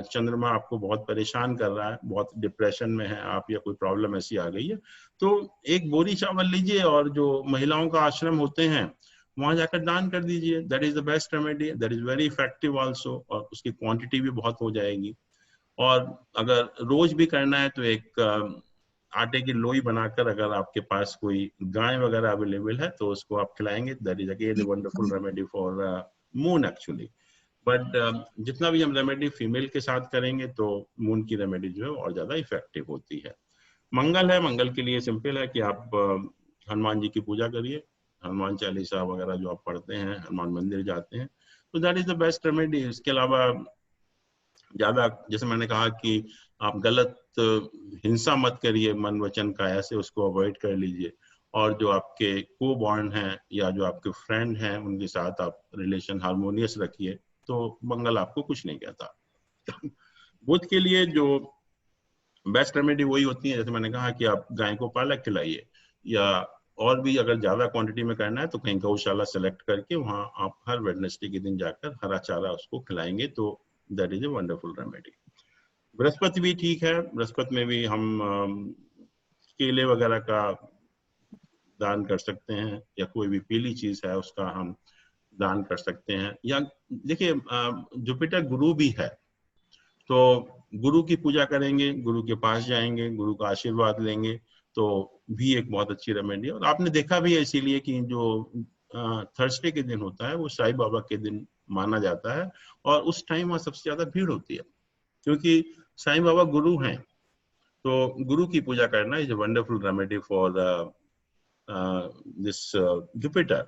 चंद्रमा आपको बहुत परेशान कर रहा है, बहुत डिप्रेशन में है आप, या कोई प्रॉब्लम ऐसी आ गई है, तो एक बोरी चावल लीजिए और जो महिलाओं का आश्रम होते हैं वहां जाकर दान कर दीजिए। That is the best remedy, that is very effective also, और उसकी क्वांटिटी भी बहुत हो जाएगी। और अगर रोज भी करना है तो एक आटे की लोई बनाकर, अगर आपके पास कोई गाय वगैरह अवेलेबल है तो उसको आप खिलाएंगे। That is again wonderful remedy for moon actually. But जितना भी हम रेमेडी फीमेल के साथ करेंगे तो मून की रेमेडी जो है और ज्यादा इफेक्टिव होती है। मंगल है, मंगल के लिए सिंपल है कि आप हनुमान जी की पूजा करिए, हनुमान चालीसा वगैरह जो आप पढ़ते हैं, हनुमान मंदिर जाते हैं, तो that is the best remedy. इसके अलावा ज्यादा, जैसे मैंने कहा कि आप गलत हिंसा मत करिए, मन वचन काया से उसको अवॉइड कर लीजिए। और जो आपके को बॉन्ड हैं या जो आपके फ्रेंड हैं उनके साथ आप रिलेशन हार्मोनियस रखिए, तो मंगल आपको कुछ नहीं कहता। बुध के लिए जो बेस्ट रेमेडी वही होती है, जैसे मैंने कहा कि आप गाय को पालक खिलाइए, या और भी अगर ज्यादा क्वांटिटी में करना है तो कहीं गौशाला सेलेक्ट करके वहां आप हर वेडनेसडे के दिन जाकर हरा चारा उसको खिलाएंगे, तो that is a wonderful remedy. Brihaspati भी ठीक है, बृहस्पति में भी हम केले वगैरह का दान कर सकते हैं, या कोई भी पीली चीज है उसका हम दान कर सकते हैं। या देखिए जुपिटर गुरु भी है, तो गुरु की पूजा करेंगे, गुरु के पास जाएंगे, गुरु का आशीर्वाद लेंगे, तो भी एक बहुत अच्छी रेमेडी है। और आपने देखा भी है इसीलिए कि जो थर्सडे के दिन होता है वो साईं बाबा के दिन माना जाता है, और उस टाइम वहाँ सबसे ज्यादा भीड़ होती है, क्योंकि साईं बाबा गुरु हैं। तो गुरु की पूजा करना is a wonderful remedy for this Jupiter.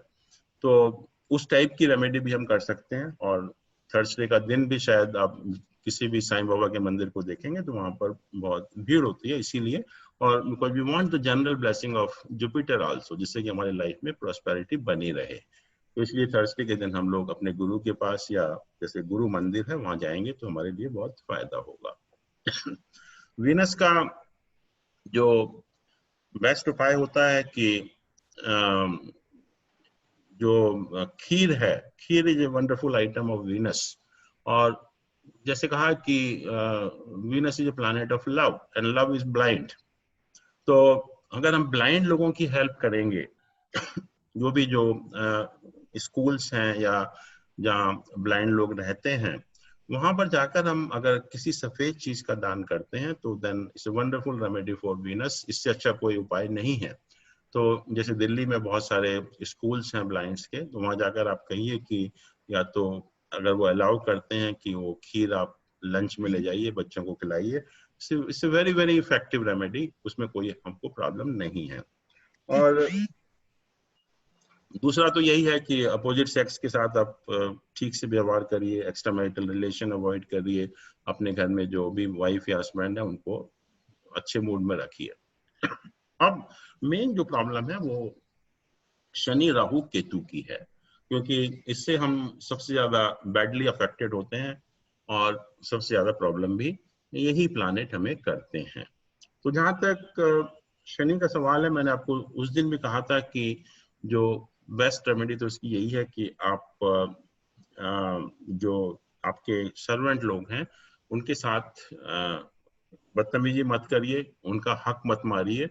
तो उस टाइप की रेमेडी भी हम कर सकते हैं। और थर्सडे का दिन भी शायद आप किसी भी साईं बाबा के मंदिर को देखेंगे तो वहां पर बहुत भीड़ होती है, इसीलिए। और because we want the general blessing of Jupiter also, जिससे कि हमारी लाइफ में प्रॉस्पेरिटी बनी रहे। तो इसलिए थर्सडे के दिन हम लोग अपने गुरु के पास, या जैसे गुरु मंदिर है वहां जाएंगे तो हमारे लिए बहुत फायदा होगा। वीनस का जो बेस्ट उपाय होता है कि जो खीर है, kheer is a wonderful item of Venus. और जैसे कहा कि Venus is a planet of love and love is blind. तो अगर हम ब्लाइंड लोगों की हेल्प करेंगे, जो भी जो स्कूल्स हैं या जहाँ ब्लाइंड लोग रहते हैं, वहां पर जाकर हम अगर किसी सफेद चीज का दान करते हैं तो then it's a wonderful remedy for Venus. इससे अच्छा कोई उपाय नहीं है। तो जैसे दिल्ली में बहुत सारे स्कूल्स हैं ब्लाइंड्स के, तो वहां जाकर आप कहिए कि या तो अगर वो अलाउ करते हैं कि वो खीर आप लंच में ले जाइए, बच्चों को खिलाइए। It's very very effective remedy, उसमें कोई हमको प्रॉब्लम नहीं है। और दूसरा तो यही है कि अपोजिट सेक्स के साथ आप ठीक से व्यवहार करिए, एक्स्ट्रा मैरिटल रिलेशन अवॉइड करिए, अपने घर में जो भी वाइफ या हस्बैंड है उनको अच्छे मूड में रखिए। अब मेन जो प्रॉब्लम है वो शनि राहु केतु की है, क्योंकि इससे हम सबसे ज्यादा बैडली अफेक्टेड होते हैं और सबसे ज्यादा प्रॉब्लम भी यही प्लैनेट हमें करते हैं। तो जहां तक शनि का सवाल है, मैंने आपको उस दिन भी कहा था कि जो बेस्ट रेमेडी तो इसकी यही है कि आप जो आपके सर्वेंट लोग हैं उनके साथ बदतमीजी मत करिए, उनका हक मत मारिए।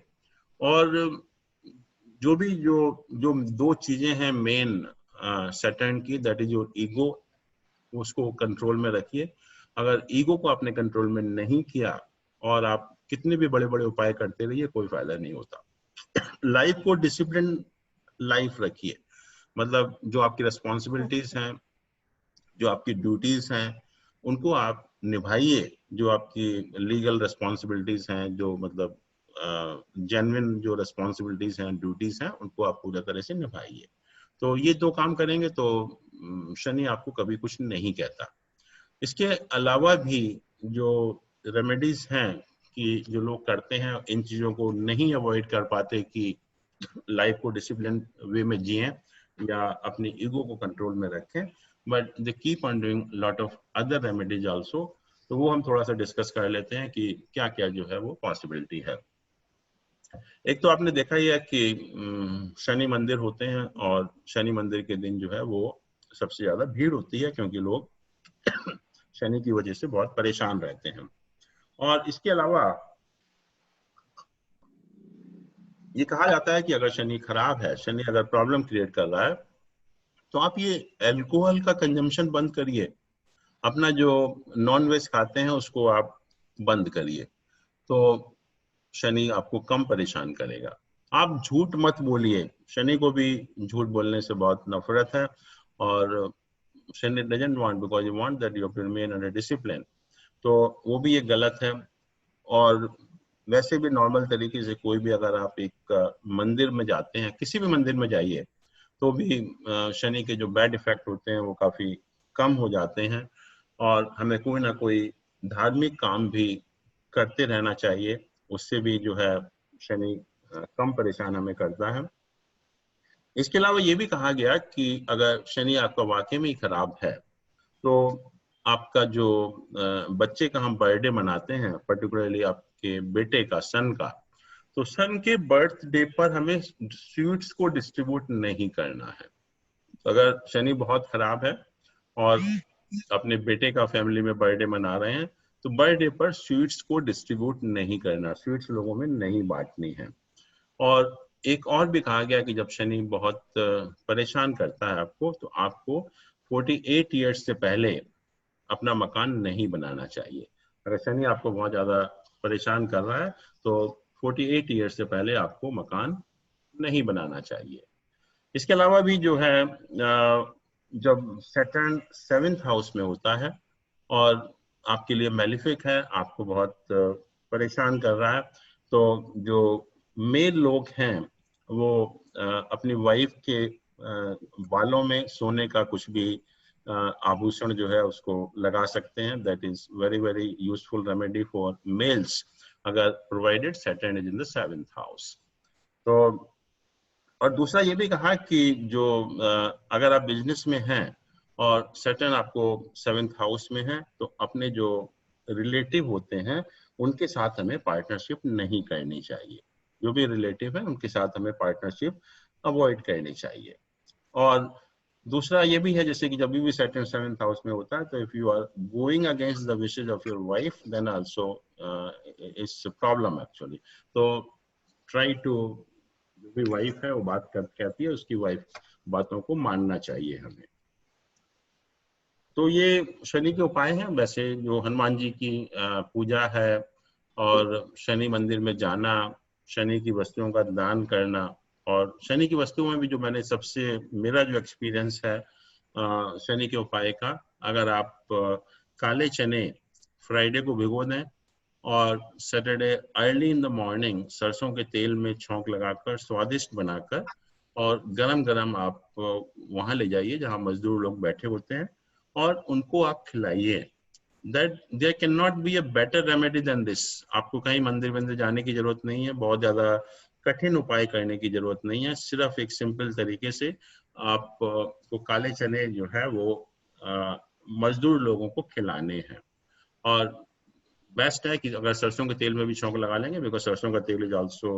और जो भी जो दो चीजें हैं मेन सैटर्न की, दैट इज योर ईगो, उसको कंट्रोल में रखिए। अगर ईगो को आपने कंट्रोल में नहीं किया और आप कितने भी बड़े बड़े उपाय करते रहिए, कोई फायदा नहीं होता। लाइफ को डिसिप्लिन लाइफ रखिए, मतलब जो आपकी रिस्पॉन्सिबिलिटीज हैं, जो आपकी ड्यूटीज हैं, उनको आप निभाइए। जो आपकी लीगल रिस्पॉन्सिबिलिटीज हैं, जो मतलब जेन्युइन जो रिस्पॉन्सिबिलिटीज हैं, ड्यूटीज हैं, उनको आप पूरा तरह से निभाइए। तो ये दो काम करेंगे तो शनि आपको कभी कुछ नहीं कहता। इसके अलावा भी जो रेमेडीज हैं कि जो लोग करते हैं, इन चीजों को नहीं अवॉइड कर पाते कि लाइफ को डिसिप्लिन वे में जिएं या अपनी ईगो को कंट्रोल में रखें, but they keep on doing lot of other remedies also तो वो हम थोड़ा सा डिस्कस कर लेते हैं कि क्या क्या जो है वो पॉसिबिलिटी है। एक तो आपने देखा ही है कि शनि मंदिर होते हैं और शनि मंदिर के दिन जो है वो सबसे ज्यादा भीड़ होती है, क्योंकि लोग शनि की वजह से बहुत परेशान रहते हैं। और इसके अलावा ये कहा जाता है कि अगर शनि खराब है, शनि अगर प्रॉब्लम क्रिएट कर रहा है, तो आप ये अल्कोहल का कंजम्पशन बंद करिए, अपना जो नॉन वेज खाते हैं उसको आप बंद करिए, तो शनि आपको कम परेशान करेगा। आप झूठ मत बोलिए, शनि को भी झूठ बोलने से बहुत नफरत है, और Shani doesn't want, because you want that you remain under discipline, तो वो भी एक गलत है। और वैसे भी नॉर्मल तरीके से कोई भी अगर आप एक मंदिर में जाते हैं, किसी भी मंदिर में जाइए, तो भी शनि के जो बैड इफेक्ट होते हैं वो काफी कम हो जाते हैं, और हमें कोई ना कोई धार्मिक काम भी करते रहना चाहिए, उससे भी जो है शनि कम परेशान हमें करता है। इसके अलावा ये भी कहा गया कि अगर शनि आपका वाकई में ही खराब है, तो आपका जो बच्चे का हम बर्थडे मनाते हैं, पर्टिकुलरली आपके बेटे का, सन का, तो सन के बर्थडे पर हमें स्वीट्स को डिस्ट्रीब्यूट नहीं करना है। तो अगर शनि बहुत खराब है और अपने बेटे का फैमिली में बर्थडे मना रहे हैं, तो बर्थडे पर स्वीट्स को डिस्ट्रीब्यूट नहीं करना, स्वीट्स लोगों में नहीं बांटनी है। और एक और भी कहा गया कि जब शनि बहुत परेशान करता है आपको, तो आपको 48 ईयर्स से पहले अपना मकान नहीं बनाना चाहिए। अगर शनि आपको बहुत ज्यादा परेशान कर रहा है, तो 48 ईयर्स से पहले आपको मकान नहीं बनाना चाहिए। इसके अलावा भी जो है जब सैटर्न 7th हाउस में होता है और आपके लिए मैलिफिक है, आपको बहुत परेशान कर रहा है, तो जो मेल लोग हैं वो अपनी वाइफ के बालों में सोने का कुछ भी आभूषण जो है उसको लगा सकते हैं। That is very very useful remedy for males, अगर provided Saturn is in the 7th house. तो और दूसरा ये भी कहा कि जो अगर आप बिजनेस में हैं और सैटर्न आपको 7th हाउस में है, तो अपने जो रिलेटिव होते हैं उनके साथ हमें पार्टनरशिप नहीं करनी चाहिए। जो भी रिलेटिव है उनके साथ हमें पार्टनरशिप अवॉइड करनी चाहिए। और दूसरा ये भी है, जैसे कि जब भी सैटर्न 7th हाउस में होता है, तो if you are going against the wishes of your wife, then also it's problem actually. तो ट्राई टू, जो भी वाइफ है वो बात कहती है, उसकी वाइफ बातों को मानना चाहिए हमें। तो ये शनि के उपाय हैं। वैसे जो हनुमान जी की पूजा है और शनि मंदिर में जाना, शनि की वस्तुओं का दान करना, और शनि की वस्तुओं में भी जो मैंने सबसे, मेरा जो एक्सपीरियंस है शनि के उपाय का, अगर आप काले चने फ्राइडे को भिगो दें और Saturday early in the morning सरसों के तेल में छौंक लगाकर स्वादिष्ट बनाकर और गरम गरम आप वहां ले जाइए जहां मजदूर लोग बैठे होते हैं और उनको आप खिलाइए। That there can not be a better remedy than this. आपको कहीं मंदिर जाने की जरूरत नहीं है, बहुत ज्यादा कठिन उपाय करने की जरूरत नहीं है। सिर्फ एक सिंपल तरीके से आप को काले चने जो है वो मजदूर लोगों को खिलाने हैं। और बेस्ट है कि अगर सरसों के तेल में भी छौंक लगा लेंगे, बिकॉज सरसों का तेल is also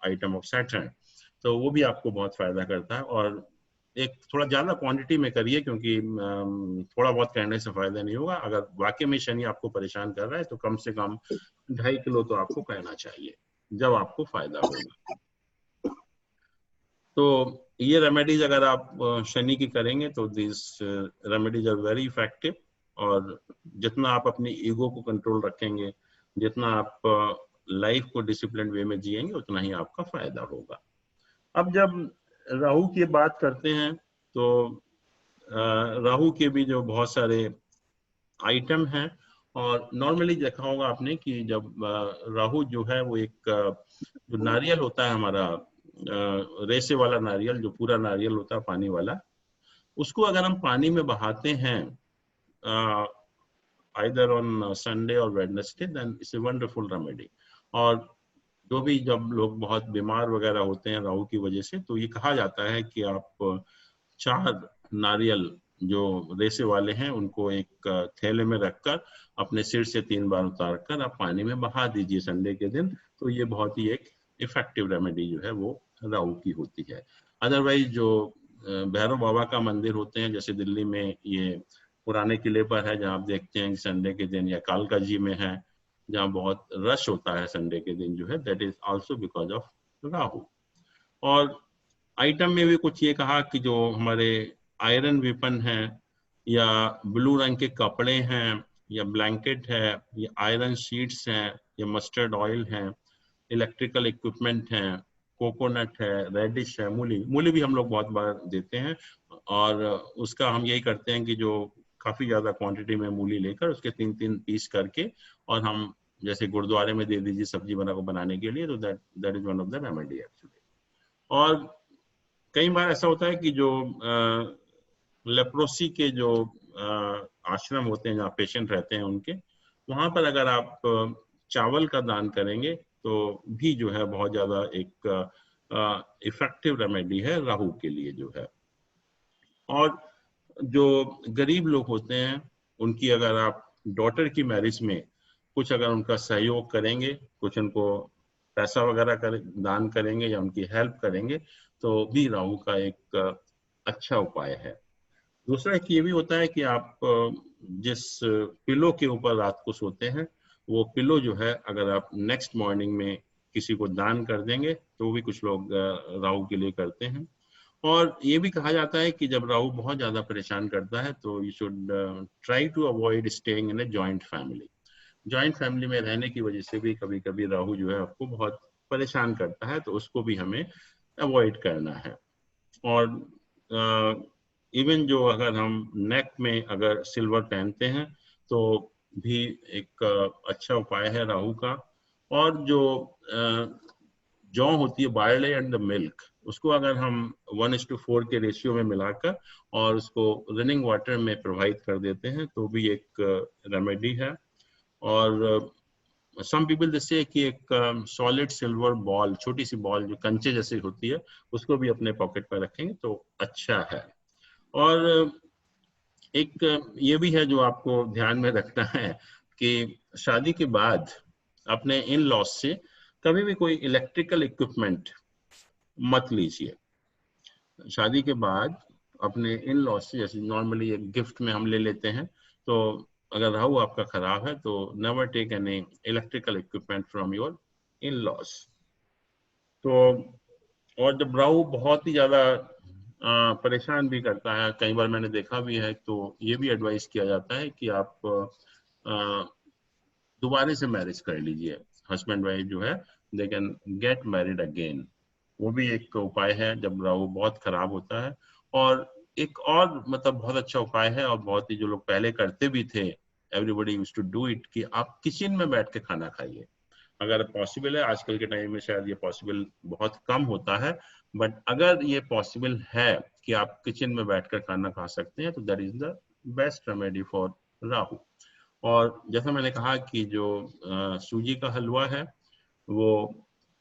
item of Saturn, तो वो भी आपको बहुत फायदा करता है। और एक थोड़ा ज्यादा क्वांटिटी में करिए, क्योंकि थोड़ा बहुत करने से फायदा नहीं होगा। अगर वाकई में शनि आपको परेशान कर रहा है, तो कम से कम 2.5 किलो तो आपको करना चाहिए, जब आपको फायदा होगा। तो ये रेमेडीज अगर आप शनि की करेंगे, तो this remedies are very effective. और जितना आप अपनी ईगो को कंट्रोल रखेंगे, जितना आप लाइफ को डिसिप्लिन वे में जिएंगे, उतना ही आपका फायदा होगा। अब जब राहु की बात करते हैं, तो राहु के भी जो बहुत सारे आइटम हैं, और नॉर्मली देखा होगा आपने कि जब राहु जो है वो एक जो नारियल होता है हमारा, रेसे वाला नारियल, जो पूरा नारियल होता है पानी वाला, उसको अगर हम पानी में बहाते हैं आइदर ऑन संडे और Wednesday, then it's a wonderful remedy. और जो भी जब लोग बहुत बीमार वगैरह होते हैं राहु की वजह से, तो ये कहा जाता है कि आप 4 नारियल जो रेसे वाले हैं उनको एक थैले में रखकर अपने सिर से 3 बार उतार कर आप पानी में बहा दीजिए संडे के दिन। तो ये बहुत ही एक इफेक्टिव रेमेडी जो है वो राहु की होती है। अदरवाइज जो भैरव बाबा का मंदिर होते हैं, जैसे दिल्ली में ये पुराने किले पर है जहाँ आप देखते हैं संडे के दिन, या कालका जी में है जहाँ बहुत रश होता है संडे के दिन जो है, that is also because of Rahu. और आइटम में भी कुछ ये कहा कि जो हमारे आयरन वेपन है या ब्लू रंग के कपड़े हैं या ब्लैंकेट है या आयरन शीट्स हैं या मस्टर्ड ऑयल है, इलेक्ट्रिकल इक्विपमेंट है, कोकोनट है, रेडिश है, मूली भी हम लोग बहुत बार देते हैं। और उसका हम यही करते हैं कि जो काफी ज्यादा क्वांटिटी में मूली लेकर उसके 3-3 पीस करके और हम जैसे गुरुद्वारे में दे दीजिए सब्जी बनाने के लिए, तो that is one of the remedy actually. और कई बार ऐसा होता है कि जो लेप्रोसी के जो आश्रम होते हैं जहाँ पेशेंट रहते हैं उनके वहां पर अगर आप चावल का दान करेंगे तो भी जो है बहुत ज्यादा एक इफेक्टिव रेमेडी है राहु के लिए जो है। और जो गरीब लोग होते हैं उनकी अगर आप डॉटर की मैरिज में कुछ अगर उनका सहयोग करेंगे, कुछ उनको पैसा वगैरह दान करेंगे या उनकी हेल्प करेंगे तो भी राहु का एक अच्छा उपाय है। दूसरा एक ये भी होता है कि आप जिस पिलो के ऊपर रात को सोते हैं वो पिलो जो है अगर आप नेक्स्ट मॉर्निंग में किसी को दान कर देंगे तो वो भी कुछ लोग राहु के लिए करते हैं। और ये भी कहा जाता है कि जब राहु बहुत ज्यादा परेशान करता है तो you should try to avoid staying in a joint family. Joint family में रहने की वजह से भी कभी कभी राहु जो है आपको बहुत परेशान करता है, तो उसको भी हमें अवॉइड करना है। और इवन जो अगर हम नेक में अगर सिल्वर पहनते हैं तो भी एक अच्छा उपाय है राहु का। और जो जौ होती है बार्ले एंड द मिल्क, उसको अगर हम 1:4 के रेशियो में मिलाकर और उसको रनिंग वाटर में प्रोवाइड कर देते हैं तो भी एक रेमेडी है। और सम पीपल जैसे कि एक सॉलिड सिल्वर बॉल, छोटी सी बॉल जो कंचे जैसी होती है, उसको भी अपने पॉकेट में रखेंगे तो अच्छा है। और एक ये भी है जो आपको ध्यान में रखना है कि शादी के बाद अपने इन लॉज से कभी भी कोई इलेक्ट्रिकल इक्विपमेंट मत लीजिए। शादी के बाद अपने इन लॉज से, जैसे नॉर्मली एक गिफ्ट में हम ले लेते हैं, तो अगर राहु आपका खराब है तो never take any electrical equipment from your in laws. तो और जब राहु बहुत ही ज्यादा परेशान भी करता है, कई बार मैंने देखा भी है, तो ये भी एडवाइस किया जाता है कि आप दोबारा से मैरिज कर लीजिए। हस्बैंड वाइफ जो है they can get married again, वो भी एक उपाय है जब राहु बहुत खराब होता है। और एक और मतलब बहुत अच्छा उपाय है और बहुत ही जो लोग पहले करते भी थे, everybody used to do it, कि आप किचन में बैठ के खाना खाइए। अगर पॉसिबल है, आजकल के टाइम में शायद ये पॉसिबल बहुत कम होता है, बट अगर ये पॉसिबल है कि आप किचन में बैठकर खाना खा सकते हैं तो that is the best remedy for Rahu. और जैसा मैंने कहा कि जो सूजी का हलवा है वो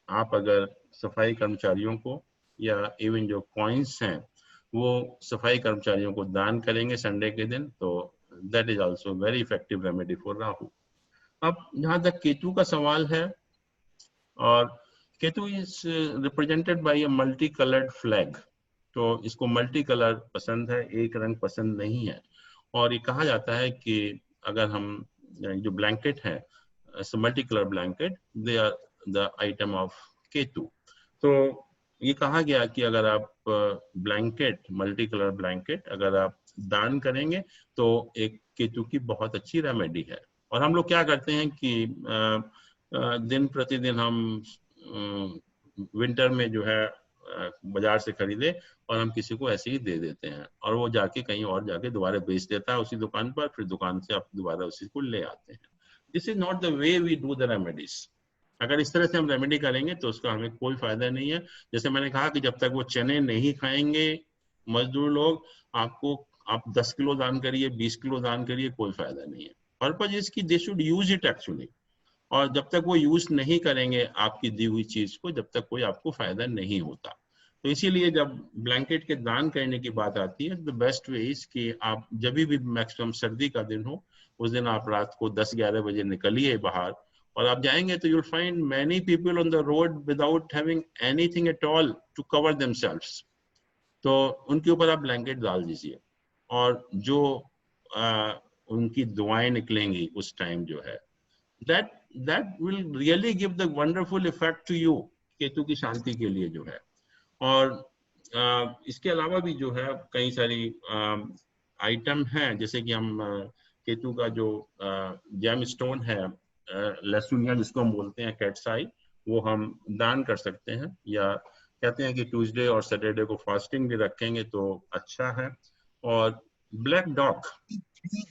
आप अगर सफाई कर्मचारियों को या इवन जो कॉइन्स हैं वो सफाई कर्मचारियों को दान करेंगे संडे के दिन, तो that is also very effective remedy for Rahu. अब जहां तक केतु का सवाल है, और Ketu is represented by a multi coloured flag, तो इसको मल्टी कलर पसंद है, एक रंग पसंद नहीं है। और ये कहा जाता है कि अगर हम जो ब्लैंकेट है multi colour blanket, they are the item of Ketu. तो ये कहा गया कि अगर आप ब्लैंकेट, मल्टी कलर ब्लैंकेट अगर आप दान करेंगे तो एक केतु की बहुत अच्छी रेमेडी है। और हम लोग क्या करते हैं कि दिन प्रतिदिन हम विंटर में जो है बाजार से खरीदे और हम किसी को ऐसे ही दे देते हैं और वो जाके कहीं और जाके दोबारा बेच देता है उसी दुकान पर, फिर दुकान से आप दोबारा उसी को ले आते हैं। This is not the way we do the remedies. अगर इस तरह से हम रेमेडी करेंगे तो उसका हमें कोई फायदा नहीं है। जैसे मैंने कहा कि जब तक वो चने नहीं खाएंगे मजदूर लोग, आप 10 किलो दान करिए, 20 किलो दान करिए, कोई फायदा नहीं है। पर्पज इज कि they should use it actually. और जब तक वो यूज नहीं करेंगे आपकी दी हुई चीज को, जब तक कोई आपको फायदा नहीं होता। तो इसीलिए जब ब्लैंकेट के दान करने की बात आती है, द बेस्ट वे इज कि आप जब भी मैक्सिमम सर्दी का दिन हो, उस दिन आप रात को 10-11 बजे निकलिए बाहर, और आप जाएंगे तो you'll find many people on the road without having anything at all to cover themselves. तो उनके ऊपर आप ब्लैंकेट डाल दीजिए, और जो उनकी दुआएं निकलेंगी उस टाइम जो है, that will really give the wonderful effect to you, Ketu की शांति के लिए जो है। और इसके अलावा भी जो है कई सारी आइटम हैं, जैसे कि हम केतु का जो जेम स्टोन है, लहसुनिया जिसको हम बोलते हैं, कैट्स आई, वो हम दान कर सकते हैं, या कहते हैं कि ट्यूसडे और सैटरडे को फास्टिंग भी रखेंगे तो अच्छा है। और black dog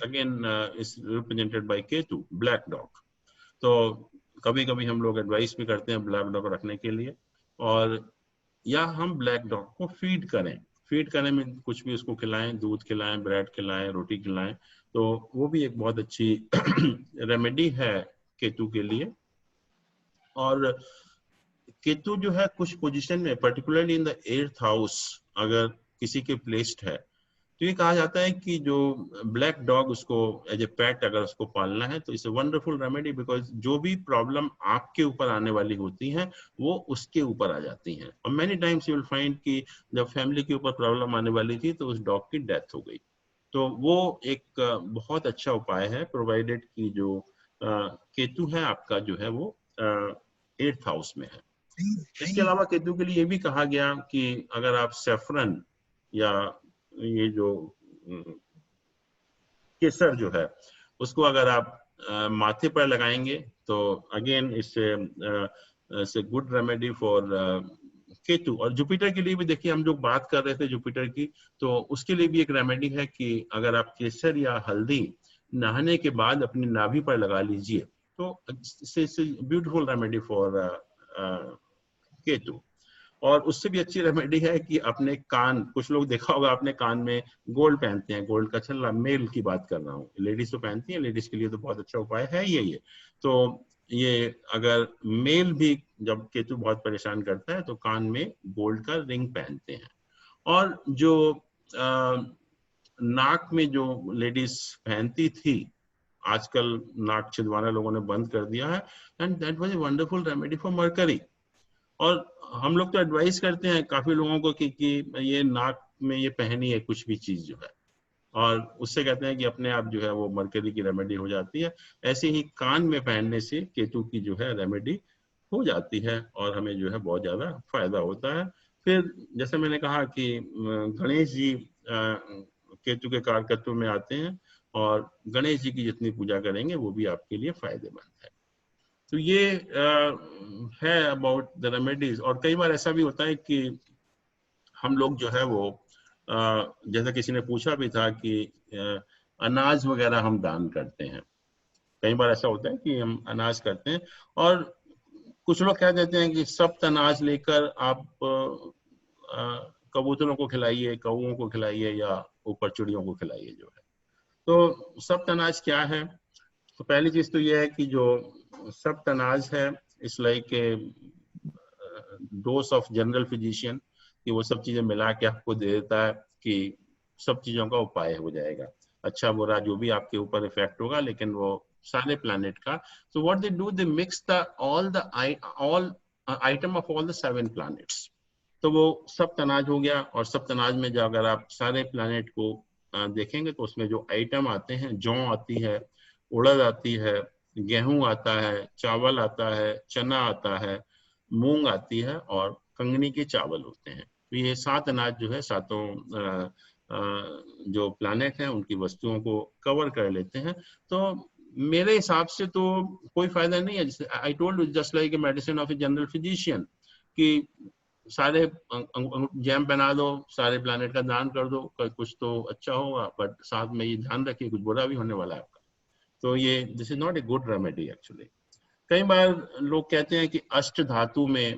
again is represented by Ketu, black dog. तो कभी कभी हम लोग एडवाइस भी करते हैं ब्लैक डॉग रखने के लिए, और या हम ब्लैक डॉग को फीड करें। फीड करने में कुछ भी उसको खिलाएं, दूध खिलाएं, ब्रेड खिलाएं, रोटी खिलाएं, तो वो भी एक बहुत अच्छी रेमेडी है केतु के लिए। और केतु जो है कुछ पोजीशन में, particularly in the 8th house अगर किसी के प्लेस्ड है, तो ये कहा जाता है कि जो ब्लैक डॉग, उसको एज ए पेट अगर उसको पालना है तो it's a wonderful remedy, because जो भी प्रॉब्लम आपके ऊपर आने वाली होती हैं वो उसके ऊपर आ जाती हैं। और many times you will find कि जब फैमिली के ऊपर प्रॉब्लम आने वाली थी तो उस डॉग की डेथ हो गई। तो वो एक बहुत अच्छा उपाय है, प्रोवाइडेड कि जो केतु है आपका जो है वो 8th हाउस में है। इसके अलावा केतु के लिए ये भी कहा गया कि अगर आप सेफ्रन या ये जो केसर जो है उसको अगर आप माथे पर लगाएंगे तो अगेन इससे गुड रेमेडी फॉर केतु। और जुपिटर के लिए भी देखिए, हम जो बात कर रहे थे जुपिटर की, तो उसके लिए भी एक रेमेडी है कि अगर आप केसर या हल्दी नहाने के बाद अपनी नाभि पर लगा लीजिए तो it's beautiful remedy for Ketu. और उससे भी अच्छी रेमेडी है कि अपने कान, कुछ लोग देखा होगा अपने कान में गोल्ड पहनते हैं, गोल्ड का छल्ला, मेल की बात कर रहा हूँ, लेडीज तो पहनती हैं, लेडीज के लिए तो बहुत अच्छा उपाय है ये। तो ये अगर मेल भी जब केतु बहुत परेशान करता है तो कान में गोल्ड का रिंग पहनते हैं। और जो नाक में जो लेडीज पहनती थी, आजकल नाक छिदवाना लोगों ने बंद कर दिया है, and that was a wonderful remedy for mercury. और हम लोग तो एडवाइस करते हैं काफी लोगों को कि ये नाक में ये पहनी है कुछ भी चीज जो है, और उससे कहते हैं कि अपने आप जो है वो मरकरी की रेमेडी हो जाती है। ऐसे ही कान में पहनने से केतु की जो है रेमेडी हो जाती है और हमें जो है बहुत ज्यादा फायदा होता है। फिर जैसे मैंने कहा कि गणेश जी केतु के कारकत्व में आते हैं, और गणेश जी की जितनी पूजा करेंगे वो भी आपके लिए फायदेमंद है। तो ये है अबाउट द रेमेडीज। और कई बार ऐसा भी होता है कि हम लोग जो है वो जैसा किसी ने पूछा भी था कि अनाज वगैरह हम दान करते हैं। कई बार ऐसा होता है कि हम अनाज करते हैं, और कुछ लोग कह देते हैं कि सप्त अनाज लेकर आप कबूतरों को खिलाइए, कौओं को खिलाइए, या ऊपर चिड़ियों को खिलाइए जो है। तो सप्त अनाज क्या है? तो पहली चीज तो ये है कि जो सप्त अनाज है, it's like a dose of general physician, कि वो सब चीजें मिला के आपको दे देता है कि सब चीजों का उपाय हो जाएगा, अच्छा बुरा जो भी आपके ऊपर इफेक्ट होगा, लेकिन वो सारे प्लैनेट का। So what they do, they mix the all item of all the 7 planets. तो वो सप्त अनाज हो गया। और सप्त अनाज में जो अगर आप सारे प्लैनेट को देखेंगे तो उसमें जो आइटम आते हैं, जौ आती है, उड़द आती है, गेहूं आता है, चावल आता है, चना आता है, मूंग आती है, और कंगनी के चावल होते हैं। तो ये 7 अनाज जो है, सातों जो प्लैनेट हैं उनकी वस्तुओं को कवर कर लेते हैं। तो मेरे हिसाब से तो कोई फायदा नहीं है। जैसे I told you, just like a medicine of a general physician, कि सारे जैम बना दो, सारे प्लैनेट का दान कर दो, कुछ तो अच्छा होगा, बट साथ में ये ध्यान रखिए कुछ बुरा भी होने वाला है आपका। तो ये this is not a good remedy actually. कई बार लोग कहते हैं कि अष्ट धातु में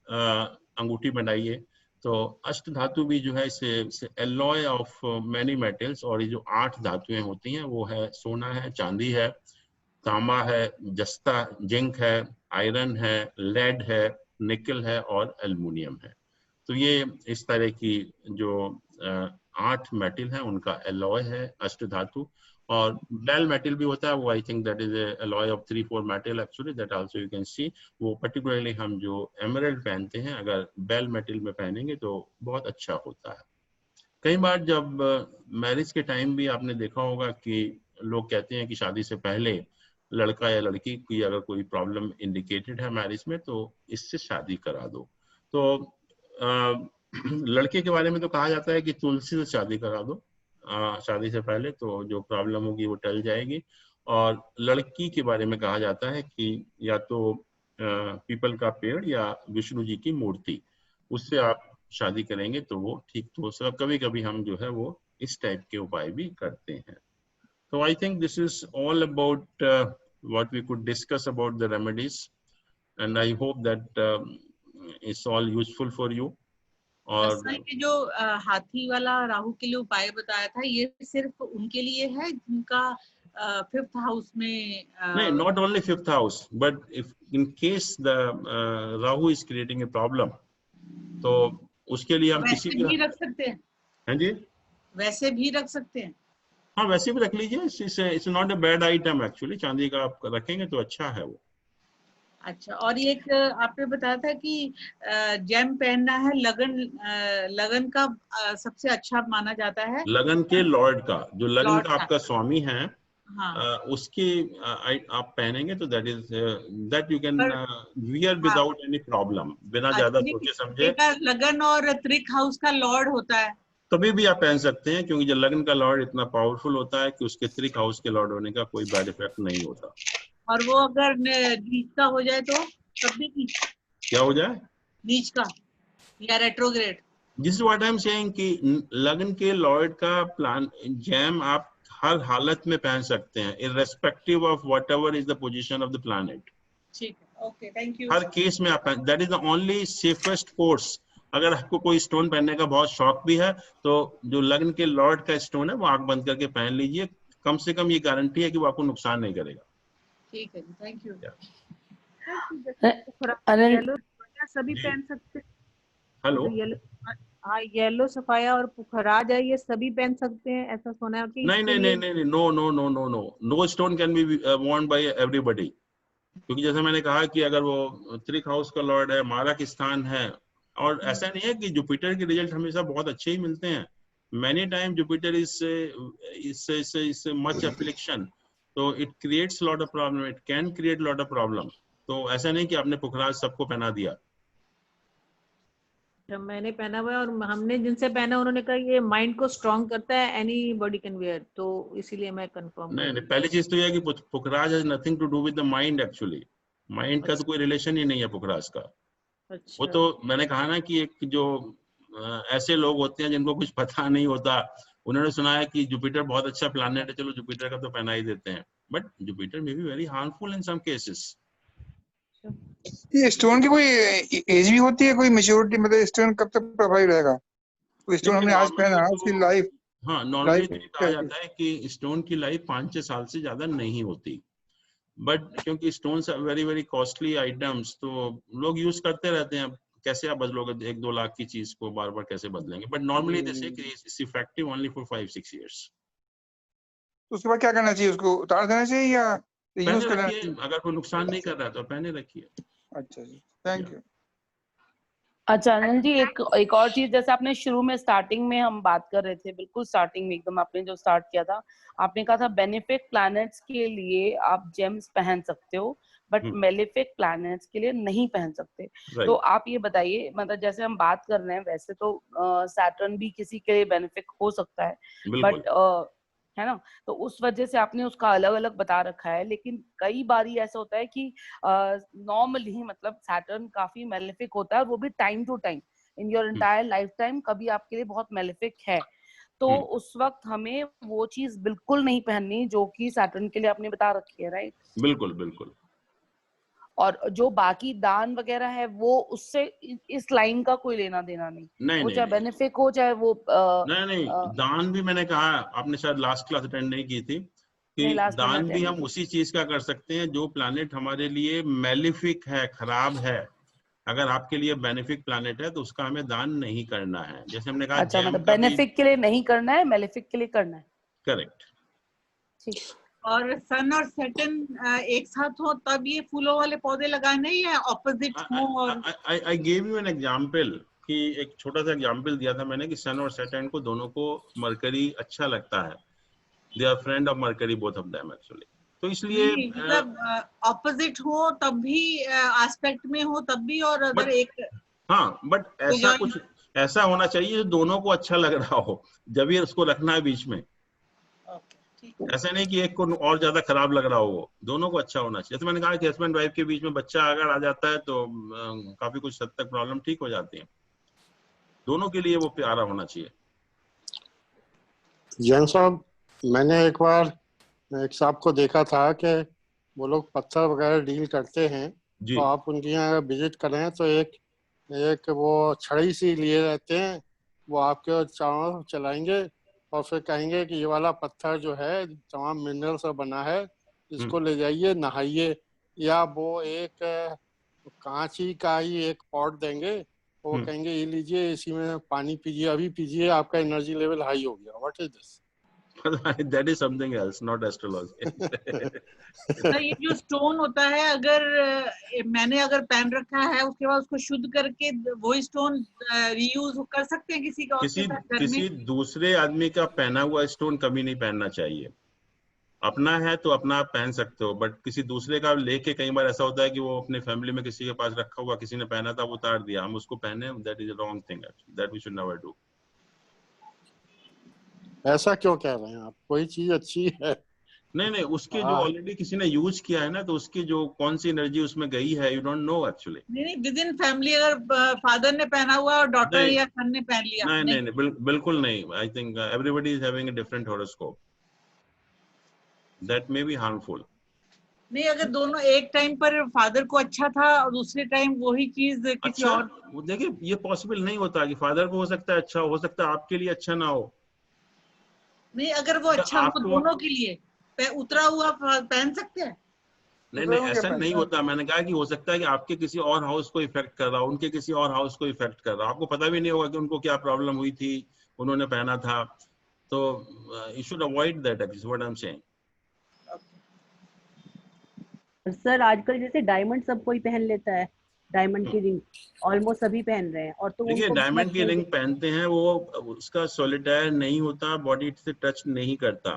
अंगूठी बनाइए। तो अष्ट धातु भी जो है इसे एलॉय ऑफ मैनी मेटल्स, और ये जो 8 धातुएं होती हैं वो है सोना है, चांदी है, तांबा है, जस्ता जिंक है, आयरन है, लेड है, निकल है और एल्युमिनियम है। तो ये इस तरह की जो 8 मेटल है उनका एलॉय है अष्ट धातु। और बेल मेटल भी होता है, वो I think that is alloy of 3-4 metal actually, that also you can see. वो पर्टिकुलरली हम जो एमराल्ड पहनते हैं अगर बेल मेटल में पहनेंगे तो बहुत अच्छा होता है। कई बार जब मैरिज के टाइम भी आपने देखा होगा कि लोग कहते हैं कि शादी से पहले लड़का या लड़की की अगर कोई प्रॉब्लम इंडिकेटेड है मैरिज में तो इससे शादी करा दो। तो लड़के के बारे में तो कहा जाता है कि तुलसी से शादी करा दो शादी से पहले, तो जो प्रॉब्लम होगी वो टल जाएगी। और लड़की के बारे में कहा जाता है कि या तो पीपल का पेड़ या विष्णु जी की मूर्ति, उससे आप शादी करेंगे तो वो ठीक तो सब। कभी कभी हम जो है वो इस टाइप के उपाय भी करते हैं। तो I think this is all about what we could discuss about the remedies and I hope that it's all useful for you. और सर ये जो हाथी वाला राहु के लिए उपाय बताया था, ये सिर्फ उनके लिए है जिनका 5th हाउस में नहीं, not only 5th house, but if in case the Rahu is creating a problem, तो उसके लिए हम किसी वैसे भी रख सकते हैं। हाँ जी, वैसे भी रख सकते हैं। हाँ वैसे भी रख लीजिए, it's not a bad item actually. चांदी का आप रखेंगे तो अच्छा है वो। अच्छा, और एक आपने बताया था कि जेम पहनना है लगन का सबसे अच्छा माना जाता है। लगन के लॉर्ड का, जो लगन लॉर्ड का आपका स्वामी है, हाँ। उसकी आप पहनेंगे तो that you can wear without any problem, बिना ज्यादा सोचे समझे। लगन और त्रिक हाउस का लॉर्ड होता है, तभी भी आप पहन सकते हैं, क्योंकि जो लगन का लॉर्ड इतना पावरफुल होता है कि उसके त्रिक हाउस के लॉर्ड होने का कोई बैड इफेक्ट नहीं होता। और वो अगर नीच का हो जाए तो तब भी क्या हो जाए? नीच का या retrograde. This is what I am saying कि लगन के लॉर्ड का प्लान जैम आप हर हालत में पहन सकते हैं, irrespective of whatever is the position of the planet. ठीक है, okay, thank you. Her case में आप, that is the only safest course. अगर आपको कोई स्टोन पहनने का बहुत शौक भी है तो जो लगन के लॉर्ड का स्टोन है वो आंख बंद करके पहन लीजिए, कम से कम ये गारंटी है कि वो आपको नुकसान नहीं करेगा। ठीक है, थैंक यू। अनिल, सभी पहन सकते हैं। हेलो, हाँ, येलो सफाया और पुखराज है, ये सभी पहन सकते हैं, ऐसा सुना है कि नहीं नहीं नहीं नहीं, no stone can be worn by everybody। क्योंकि जैसे मैंने कहा कि अगर वो त्रिक हाउस का लॉर्ड है, मारक स्थान है, और ऐसा नहीं है कि जुपिटर के रिजल्ट हमेशा बहुत अच्छे ही मिलते हैं। Many time Jupiter is much affliction, तो it creates lot of problem, it can create lot of problem. तो ऐसा नहीं कि आपने पुखराज सबको पहना दिया। मैंने पहना हुआ है और हमने जिनसे पहना उन्होंने कहा ये माइंड को स्ट्रांग करता है, एनी बॉडी कैन वेयर, तो इसीलिए मैं कंफर्म। नहीं, पहली चीज तो यह है कि pukhraj has nothing to do with the mind actually. Mind का तो कोई रिलेशन ही नहीं है पुखराज का। अच्छा। वो तो मैंने कहा ना कि एक जो ऐसे लोग होते हैं जिनको कुछ पता नहीं होता, उन्होंने सुना है कि जुपिटर बहुत अच्छा प्लैनेट है, चलो जुपिटर का तो पहना ही देते हैं, but Jupiter may be very harmful in some cases. ये स्टोन की कोई एज भी होती है, कोई मैच्योरिटी, मतलब स्टोन कब तक प्रभावी रहेगा? तो स्टोन हमने आज पहना, उसकी लाइफ, हाँ नॉर्मली कहा जाता है कि स्टोन की लाइफ 5-6 साल से ज्यादा नहीं होती, बट क्योंकि stones are very very costly items, तो लोग यूज करते रहते हैं। कैसे आप बदलोगे 1-2 लाख की चीज को, बार बार कैसे बदलेंगे? बट नॉर्मली दे से it's effective only for 5-6 years. तो उसके बाद क्या करना चाहिए? उसको उतार देना चाहिए या यूज करना चाहिए? अगर कोई नुकसान नहीं कर रहा है तो पहने रखिए। अच्छा जी, थैंक यू। अच्छा अनिल जी, एक और चीज, जैसे आपने शुरू में स्टार्टिंग में हम बात कर रहे थे, बिल्कुल स्टार्टिंग में एकदम आपने जो स्टार्ट किया था, आपने कहा था बेनिफिक प्लैनेट्स के लिए आप जेम्स पहन सकते हो बट मेलिफिक प्लैनेट्स के लिए नहीं पहन सकते। तो आप ये बताइए, मतलब जैसे हम बात कर रहे हैं वैसे तो सैटर्न भी किसी के लिए बेनिफिक हो सकता है, बट है ना, तो उस वजह से आपने उसका अलग अलग बता रखा है। लेकिन कई बार ऐसा होता है कि नॉर्मली मतलब सैटर्न काफी मेलेफिक होता है, और वो भी time to time in your entire life time कभी आपके लिए बहुत मेलेफिक है, तो उस वक्त हमें वो चीज बिल्कुल नहीं पहननी जो कि सैटर्न के लिए आपने बता रखी है, राइट? बिल्कुल बिल्कुल। और जो बाकी दान वगैरह है वो उससे इस लाइन का कोई लेना देना नहीं, वो चाहे बेनिफिक हो चाहे वो नहीं, दान भी मैंने कहा, आपने शायद लास्ट क्लास अटेंड नहीं की थी, कि दान भी हम उसी चीज का कर सकते हैं जो प्लैनेट हमारे लिए मेलिफिक है, खराब है। अगर आपके लिए बेनिफिक प्लैनेट है तो उसका हमें दान नहीं करना है। जैसे हमने कहा अच्छा, जैम मतलब का बीज, बेनिफिक के लिए नहीं करना है, मेलेफिक के लिए करना है। करेक्ट। ठीक। और सन और सैटर्न एक साथ हो तब ये फूलों वाले पौधे लगाने या ऑपोजिट हो? और I give you an example कि एक छोटा सा एग्जांपल दिया था मैंने कि सन और सैटर्न को दोनों को मरकरी अच्छा लगता है, they are friend of Mercury both of them actually. तो इसलिए नहीं, मतलब ऑपोजिट हो तब भी, एस्पेक्ट में हो तब भी, और अगर एक हाँ, बट ऐसा कुछ ऐसा होना चाहिए जो दोनों को अच्छा लग रहा हो, जब ये उसको रखना है बीच में। ऐसा नहीं कि एक को और ज्यादा खराब लग रहा हो, दोनों को अच्छा होना चाहिए। जैसे मैंने कहा कि हस्बैंड वाइफ के बीच में बच्चा अगर आ जाता है तो काफी कुछ हद तक प्रॉब्लम ठीक हो जाती है। दोनों के लिए वो प्यारा होना चाहिए। जैन साहब, मैंने एक बार एक साहब को देखा था कि वो लोग पत्थर वगैरह डील करते हैं, तो आप उनके यहाँ विजिट करें तो एक वो छड़ी सी लिए रहते हैं, वो आपके चारों चलाएंगे और फिर कहेंगे कि ये वाला पत्थर जो है तमाम मिनरल से बना है, इसको ले जाइए नहाइए। या वो एक कांची का ही एक पॉट देंगे, वो कहेंगे ये लीजिए, इसी में पानी पीजिए, अभी पीजिए, आपका एनर्जी लेवल हाई हो गया। What is this? That is something else, not astrology. ये जो स्टोन होता है, अगर मैंने अगर पहन रखा है उसके बाद उसको शुद्ध करके वही स्टोन रीयूज कर सकते हैं किसी का और के साथ घर किसी में? दूसरे आदमी का पहना हुआ स्टोन कभी नहीं पहनना चाहिए। अपना है तो अपना आप पहन सकते हो, बट किसी दूसरे का लेके, कई बार ऐसा होता है कि वो अपने फैमिली में किसी के पास रखा हुआ, किसी ने पहना था, वो उतार दिया, हम उसको पहने, that is a wrong thing, that we should never do. ऐसा क्यों कह रहे हैं आप? कोई चीज अच्छी है? नहीं, उसके जो ऑलरेडी किसी ने यूज किया है ना, तो उसकी जो कौन सी एनर्जी उसमें गई है, यू डोंट नो एक्चुअली। नहीं, विद इन फैमिली अगर फादर ने पहना हुआ और डॉटर या सन ने पहन लिया? नहीं, बिल्कुल नहीं। I think everybody is having a different horoscope, that may be harmful. नहीं, अगर दोनों एक टाइम पर फादर को अच्छा था और दूसरे टाइम वही चीज किसी अच्छा, और, देखिए ये पॉसिबल नहीं होता कि फादर को हो सकता है अच्छा, हो सकता है आपके लिए अच्छा ना हो। नहीं, अगर वो अच्छा हो दोनों के लिए उतरा हुआ पहन सकते हैं? नहीं, ऐसा नहीं होता। मैंने कहा कि हो सकता है कि आपके किसी और हाउस को इफेक्ट कर रहा हो, उनके किसी और हाउस को इफेक्ट कर रहा हो, आपको पता भी नहीं होगा कि उनको क्या प्रॉब्लम हुई थी, उन्होंने पहना था। तो you should avoid that, is what I am saying. Sir आजकल जैसे डायमंड सब कोई पहन लेता है, डायमंड की रिंग ऑलमोस्ट सभी पहन रहे हैं, और तो देखिए उनको डायमंड की रिंग पहनते हैं, वो उसका सॉलिटायर नहीं होता, बॉडी से टच नहीं करता।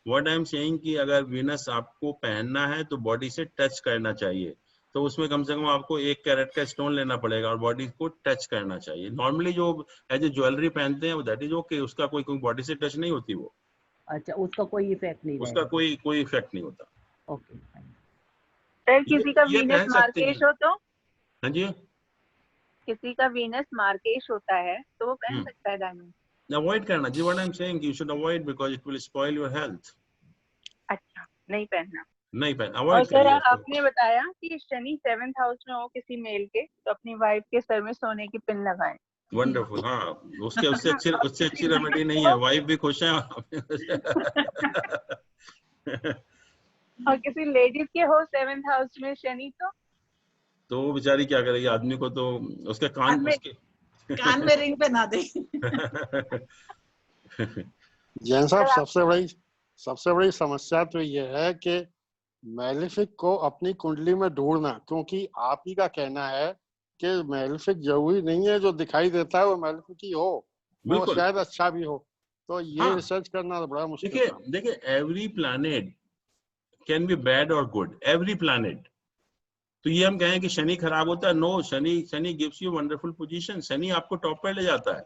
व्हाट आई एम सेइंग कि अगर वीनस आपको पहनना है तो बॉडी से टच करना चाहिए, तो उसमें कम से कम आपको 1 कैरेट का स्टोन लेना पड़ेगा और बॉडी को टच करना चाहिए। नॉर्मली जो एज ए ज्वेलरी पहनते हैं वो दैट इज ओके, उसका कोई बॉडी से टच नहीं होती वो। अच्छा, उसका कोई इफेक्ट नहीं, उसका कोई इफेक्ट नहीं होता। ओके। सर किसी का वीनस मार्केश हो तो? हाँ जी, किसी का वीनस मार्केश होता है तो वो पहन सकता है डायमंड? अवॉइड करना जी। What I am saying you should avoid because it will spoil your health. अच्छा, नहीं पहनना। नहीं पहन, और अवॉइड सर करिए। आपने बताया कि शनि 7th हाउस में हो किसी मेल के, तो अपनी वाइफ के सर में सोने की पिन लगाएं। वंडरफुल। हाँ, उससे अच्छी रेमेडी नहीं है, वाइफ भी खुश है। और किसी लेडीज के हो 7th हाउस में शनि तो वो बेचारी क्या करेगी, आदमी को तो उसके कान में रिंग पहना दे। जैन साहब, सबसे बड़ी समस्या तो ये है कि मैलेफिक को अपनी कुंडली में ढूंढना, क्योंकि आप ही का कहना है कि मैलेफिक जरूरी नहीं है जो दिखाई देता है वो मैलेफिक ही हो, वो शायद अच्छा भी हो। तो ये रिसर्च करना तो बड़ा मुश्किल है। देखिए every planet can be bad और गुड, एवरी प्लैनेट। तो ये हम कहें कि शनि खराब होता है, no, Shani gives you wonderful position, Shani आपको टॉप पर ले जाता है।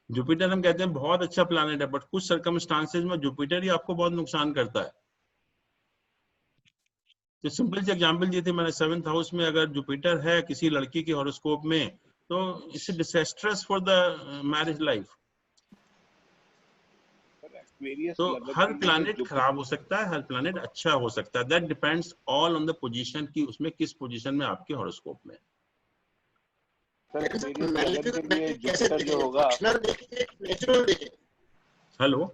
जुपिटर हम कहते हैं बहुत अच्छा प्लैनेट है, बट कुछ सर्कमस्टांसेस में जुपिटर ही आपको बहुत नुकसान करता है। तो सिंपल सी एग्जांपल दी थी मैंने, 7th हाउस में अगर जुपिटर है किसी लड़की के हॉरोस्कोप में, तो it's disastrous for the marriage life. तो हर प्लैनेट खराब हो सकता है, हर प्लैनेट अच्छा हो सकता है, that depends all on the position की उसमें किस पोजीशन में आपके हॉरोस्कोप में। जो होगा, हेलो,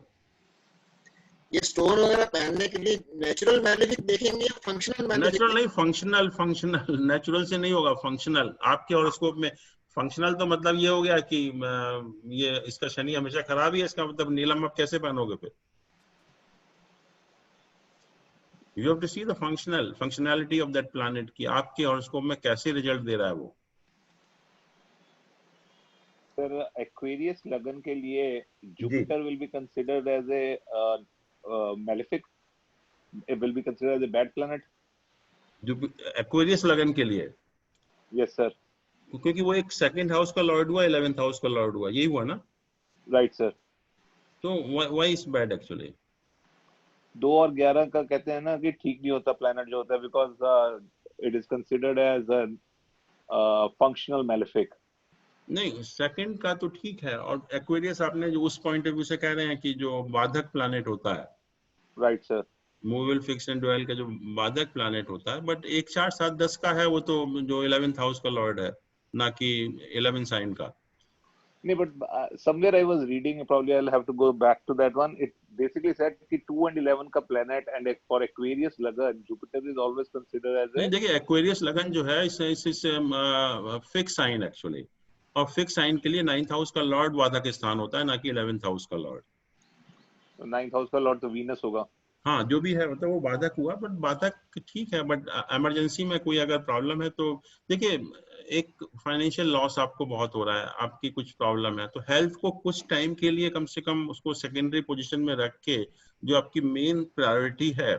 ये स्टोन वगैरह पहनने के लिए नेचुरल मैजिक देखेंगे या फंक्शनल मैजिक? नेचुरल नहीं, फंक्शनल। नेचुरल से नहीं होगा, फंक्शनल। आपके हॉरोस्कोप में फंक्शनल तो मतलब ये हो गया कि ये इसका शनि हमेशा खराब ही है, इसका मतलब नीलम आप कैसे पहनोगे फिर? You have to see the functionality of that planet कि आपके हॉरोस्कोप में कैसे रिजल्ट दे रहा है वो। सर एक्वेरियस लगन के लिए Jupiter will be considered as a malefic, it will be considered as a bad planet. जो एक्वेरियस लगन के लिए? यस सर, क्योंकि वो एक सेकंड हाउस का लॉर्ड हुआ, 11th हाउस का लॉर्ड हुआ, यही हुआ ना? Right sir. तो व्हाई इज बैड एक्चुअली? 2 और 11 का कहते हैं ना कि ठीक नहीं होता प्लैनेट जो होता है, because it is considered as a functional malefic. नहीं, सेकंड का तो ठीक है, और एक्वेरियस आपने जो उस पॉइंट ऑफ व्यू से कह रहे हैं कि जो बाधक प्लैनेट होता है। Right sir. Movable fix and dual का जो बाधक प्लैनेट होता है, बट 1 4 7 10 का है वो तो जो 11th हाउस का लॉर्ड है, ना कि 11 साइन का। नहीं, but somewhere I was reading, probably I'll have to go back to that one. It basically said कि 2 and 11 का planet and for Aquarius लगन Jupiter is always considered as a। नहीं देखिए, एक्वेरियस लगन जो है इस फिक्स साइन एक्चुअली, और फिक्स साइन के लिए 9th हाउस का लॉर्ड बाधक स्थान होता है, ना कि 11th हाउस का लॉर्ड। 9th हाउस का लॉर्ड तो वीनस होगा। हाँ, जो भी है मतलब वो बाधक हुआ, बट बाधक ठीक है, बट इमरजेंसी में कोई अगर प्रॉब्लम है तो देखिए, एक फाइनेंशियल लॉस आपको बहुत हो रहा है, आपकी कुछ प्रॉब्लम है, तो हेल्थ को कुछ टाइम के लिए कम से कम उसको सेकेंडरी पोजीशन में रख के जो आपकी मेन प्रायोरिटी है,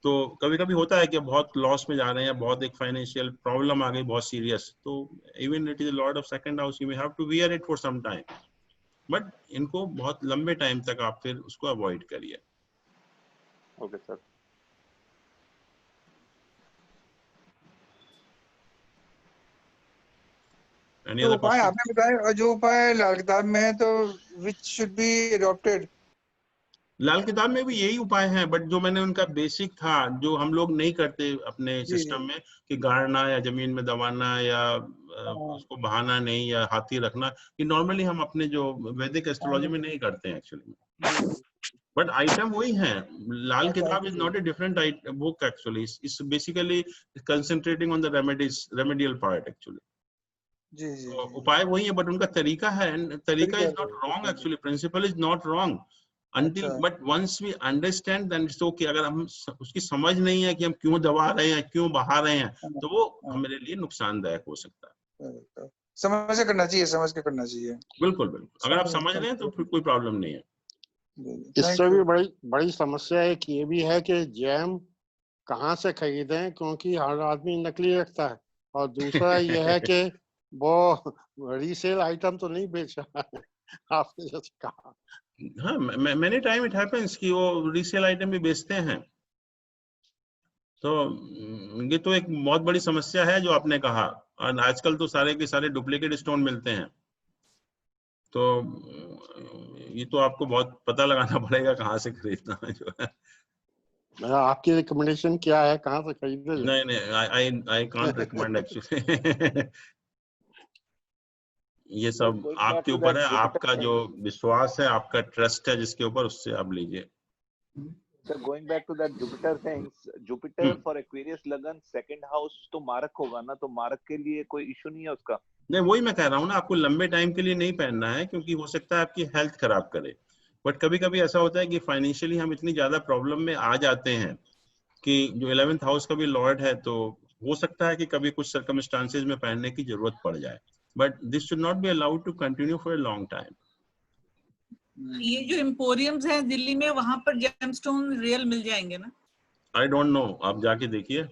तो कभी कभी होता है कि बहुत लॉस में जा रहे हैं, बहुत एक फाइनेंशियल प्रॉब्लम आ गई बहुत सीरियस, तो even it is lord of second house, you may have to wear it for some time, but इनको बहुत लंबे टाइम तक आप फिर उसको अवॉइड करिए। Okay sir. तो उपाय आपने बताया, और जो उपाय लाल किताब में है, तो which should be adopted? लाल किताब में भी यही उपाय हैं, बट जो मैंने उनका बेसिक था, जो हम लोग नहीं करते अपने सिस्टम में, कि गाड़ना या जमीन में दबाना या उसको बहाना नहीं या हाथी रखना, कि नॉर्मली हम अपने जो वैदिक एस्ट्रोलॉजी में नहीं करते हैं एक्चुअली, बट आइटम वही है। Lal Kitab is not a different book actually, it's basically concentrating on the remedial part actually. जी जी। उपाय वही है, बट उनका तरीका है, तरीका is not wrong actually, principle is not wrong until but once we understand then it's okay। अगर हम उसकी समझ नहीं है कि हम क्यों दबा रहे हैं, क्यों बहा रहे हैं, तो वो हमारे लिए नुकसानदायक हो सकता है। समझ के करना चाहिए, समझ के करना चाहिए। बिल्कुल बिल्कुल, अगर आप समझ रहे हैं तो फिर कोई प्रॉब्लम नहीं है। इससे भी बड़ी समस्या एक ये भी है कि जैम कहाँ से खरीदें, क्योंकि हर आदमी नकली रखता है, और दूसरा यह है कि वो रीसेल आइटम तो नहीं बेच रहा है, आपने जैसे कहा। हाँ, मैनी टाइम इट हैपेंस कि वो रीसेल आइटम भी बेचते हैं, तो ये तो एक बहुत बड़ी समस्या है जो आपने कहा, और आजकल तो सारे के सारे डुप्लीकेट स्टोन मिलते हैं, तो ये तो आपको बहुत पता लगाना पड़ेगा कहाँ से खरीदना है जो है। आपकी रिकमेंडेशन क्या है, कहाँ से खरीदे? नहीं, आई कांट रिकमेंड एक्चुअली। ये सब आपके ऊपर है, आपका जो विश्वास है, आपका ट्रस्ट है जिसके ऊपर, उससे आप लीजिए। Sir, going back to that Jupiter things, Jupiter for Aquarius लगन सेकंड हाउस तो मारक होगा ना, तो मारक के लिए कोई इशू नहीं है उसका? नहीं, वही मैं कह रहा हूँ ना, आपको लंबे टाइम के लिए नहीं पहनना है, क्योंकि हो सकता है आपकी हेल्थ खराब करे, बट कभी कभी ऐसा होता है कि फाइनेंशियली हम इतनी ज्यादा प्रॉब्लम में आ जाते हैं कि जो 11th हाउस का भी लॉर्ड है, तो हो सकता है कि कभी कुछ सर्कमस्टांसेस में पहनने की जरूरत पड़ जाए, but this should not be allowed to continue for a long time. ये जो एम्पोरियम्स हैं दिल्ली में, वहां पर जेमस्टोन रियल मिल जाएंगे ना? आई डोंट नो, आप जाके देखिए।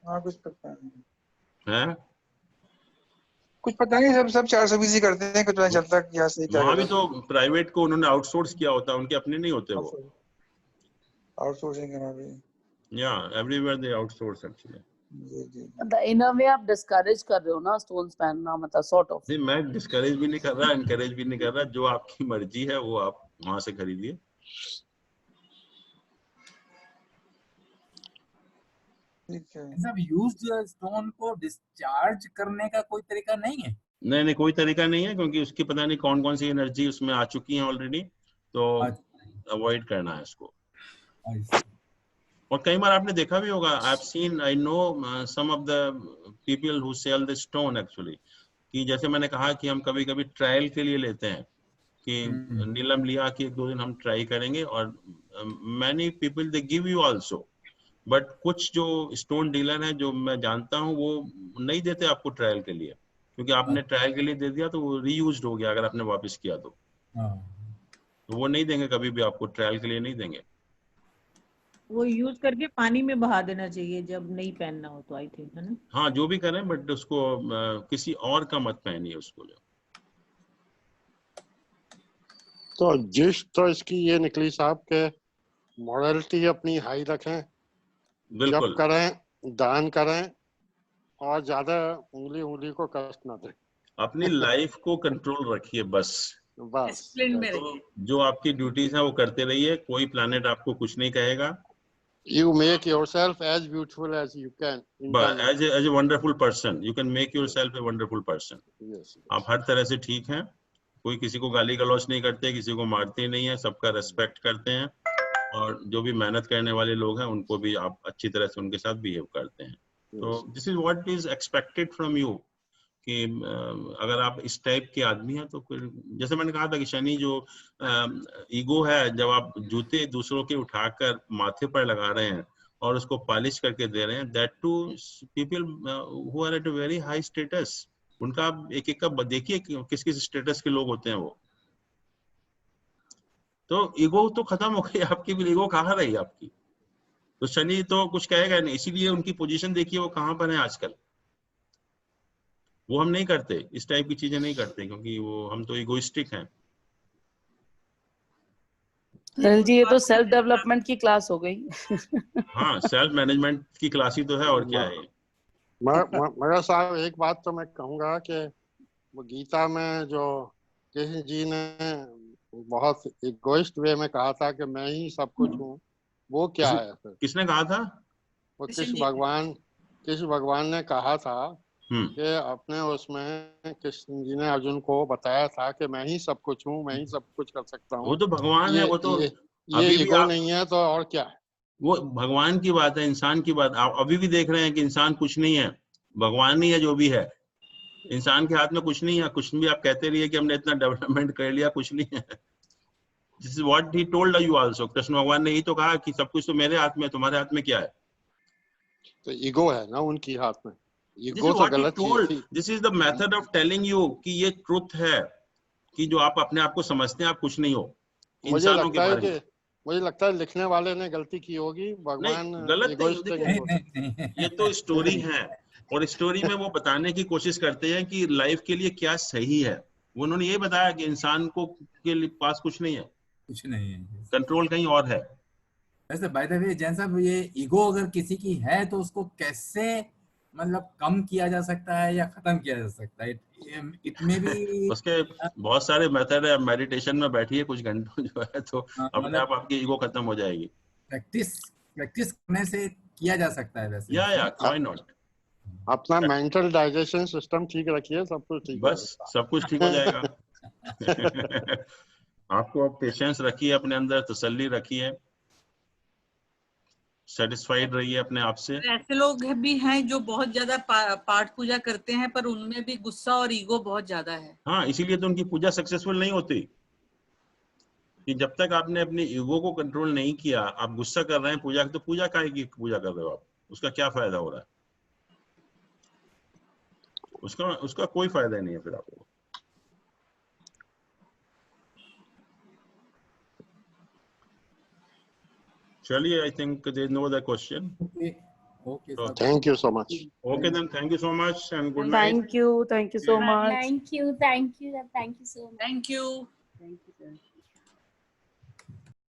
हाँ, कुछ पता नहीं है, कुछ पता नहीं, सब 420 करते हैं, कुछ पता चलता क्या सही क्या वहाँ भी तो प्राइवेट को उन्होंने आउटसोर्स किया होता है, उनके अपने नहीं होते वो। आउटसोर्सिंग करना भी, या एवरीवेयर दे आउटसोर्स एक्चुअली। इन अ वे आप डिस्करेज कर रहे हो ना स्टोन्स पहनना, मतलब सॉर्ट ऑफ। नहीं, मैं डिस्करेज भी नहीं कर रहा, एनकरेज भी नहीं कर रहा, जो आपकी मर्जी है वो आप वहां से खरीदिए। सब यूज्ड स्टोन को डिस्चार्ज करने का कोई तरीका नहीं है? नहीं नहीं, कोई तरीका नहीं है, क्योंकि उसकी पता नहीं कौन कौन सी एनर्जी उसमें आ चुकी है ऑलरेडी, तो अवॉइड करना है इसको। और कई बार आपने देखा भी होगा, I know some of the people who sell the stone actually, कि जैसे मैंने कहा कि हम कभी कभी ट्रायल के लिए लेते हैं कि नीलम लिया कि 1-2 दिन हम ट्राई करेंगे, और many people they give you also, but कुछ जो स्टोन डीलर हैं जो मैं जानता हूँ वो नहीं देते आपको ट्रायल के लिए, क्योंकि आपने ट्रायल के लिए दे दिया तो वो रीयूज्ड हो गया, अगर आपने वापस किया तो वो नहीं देंगे, कभी भी आपको ट्रायल के लिए नहीं देंगे। वो यूज करके पानी में बहा देना चाहिए जब नहीं पहनना हो तो, आई थिंक, है ना? हाँ, जो भी करें, बट उसको किसी और का मत पहनिए उसको। तो जिस तो इसकी ये निकली साहब के मॉरलिटी अपनी हाई रखें, जब करें दान करें, और ज्यादा उंगली को कष्ट ना दें, अपनी लाइफ को कंट्रोल रखिए बस। तो जो आपकी ड्यूटीज हैं वो करते रहिए, कोई प्लैनेट आपको कुछ नहीं कहेगा। You make yourself as beautiful as you can. But as a wonderful person, you can make yourself a wonderful person. Yes. आप हर तरह से ठीक हैं, कोई किसी को गाली गलौज नहीं करते, किसी को मारते नहीं है, सबका रेस्पेक्ट करते हैं, और जो भी मेहनत करने वाले लोग हैं उनको भी आप अच्छी तरह से उनके साथ बिहेव करते हैं। तो this is what is expected from you, कि अगर आप इस टाइप के आदमी हैं तो फिर जैसे मैंने कहा था कि शनि जो ईगो है, जब आप जूते दूसरों के उठाकर माथे पर लगा रहे हैं और उसको पॉलिश करके दे रहे हैं, that to people who are at a very high status, उनका आप एक एक का देखिए किस किस स्टेटस के लोग होते हैं वो। तो ईगो तो खत्म हो गई आपकी, फिर ईगो कहाँ रही आपकी? तो शनि तो कुछ कहेगा नहीं, इसीलिए उनकी पोजीशन देखिए वो कहाँ पर है आजकल। वो हम नहीं करते, इस टाइप की चीजें नहीं करते, क्योंकि वो हम तो इगोइस्टिक हैं। अनिल जी, ये तो सेल्फ डेवलपमेंट की क्लास हो गई। हाँ, सेल्फ मैनेजमेंट की क्लास ही तो है, और क्या है। मगर साहब एक बात तो मैं कहूँगा कि वो गीता में जो कृष्ण जी ने बहुत इगोइस्ट वे में कहा था कि मैं ही सब कुछ हूँ, वो क्या है फिर? किसने कहा था? वो कृष्ण भगवान ने कहा था कि अपने उसमें कृष्ण जी ने अर्जुन को बताया था कि मैं ही सब कुछ हूँ, मैं ही सब कुछ कर सकता हूँ। वो तो भगवान है, वो तो ये ईगो नहीं है तो और क्या है? वो भगवान की बात है, इंसान की बात। आप अभी भी देख रहे हैं कि इंसान कुछ नहीं है, भगवान नहीं है जो भी है। इंसान के हाथ में कुछ नहीं है, कुछ भी आप कहते रहिए कि हमने इतना डेवलपमेंट कर लिया, कुछ नहीं है। This is what he told you also. Krishna भगवान ने ही तो कहा कि सब कुछ तो मेरे हाथ में, तुम्हारे हाथ में क्या है? तो ईगो है ना उनकी हाथ में। ईगो तो गलत चीज थी। This is the method of telling you कि ये ट्रुथ है कि जो आप अपने आप को समझते हैं आप कुछ नहीं हो। मुझे लगता है लिखने वाले ने गलती की होगी। भगवान गलत नहीं, ये तो स्टोरी है, और स्टोरी में वो बताने की कोशिश करते हैं कि लाइफ के लिए क्या सही है। उन्होंने ये बताया कि इंसान को के पास कुछ नहीं है, कुछ नहीं है, कंट्रोल कहीं और है। वैसे बाय द वे जैन साहब, ये ईगो अगर किसी की है तो उसको कैसे मतलब कम किया जा सकता है या खत्म किया जा सकता है? इतने भी उसके बहुत सारे मेथड है। मेडिटेशन में बैठिए कुछ घंटों जो है, तो अपने आप आपकी ईगो खत्म हो जाएगी। प्रैक्टिस करने से किया जा सकता है वैसे। या व्हाई नॉट। अपना मेंटल डाइजेशन सिस्टम ठीक रखिए, सब कुछ ठीक, बस सब कुछ ठीक हो जाएगा। आपको पेशेंस रखिए, अपने अंदर तसल्ली रखिए, सेटिस्फाइड रहिए अपने आप से। ऐसे लोग भी हैं जो बहुत ज्यादा पाठ पूजा करते हैं, पर उनमें भी गुस्सा और ईगो बहुत ज्यादा है। हाँ, इसीलिए तो उनकी पूजा सक्सेसफुल नहीं होती, कि जब तक आपने अपनी ईगो को कंट्रोल नहीं किया, आप गुस्सा कर रहे हैं पूजा, तो पूजा काहे की पूजा कर रहे हो आप? उसका क्या फायदा हो रहा है? उसका कोई फायदा नहीं है फिर आपको। चलिए, I think there's no other question. Okay, so thank you so much. Okay, then thank you so much and good night. Thank you so much. Thank you so much. Thank you.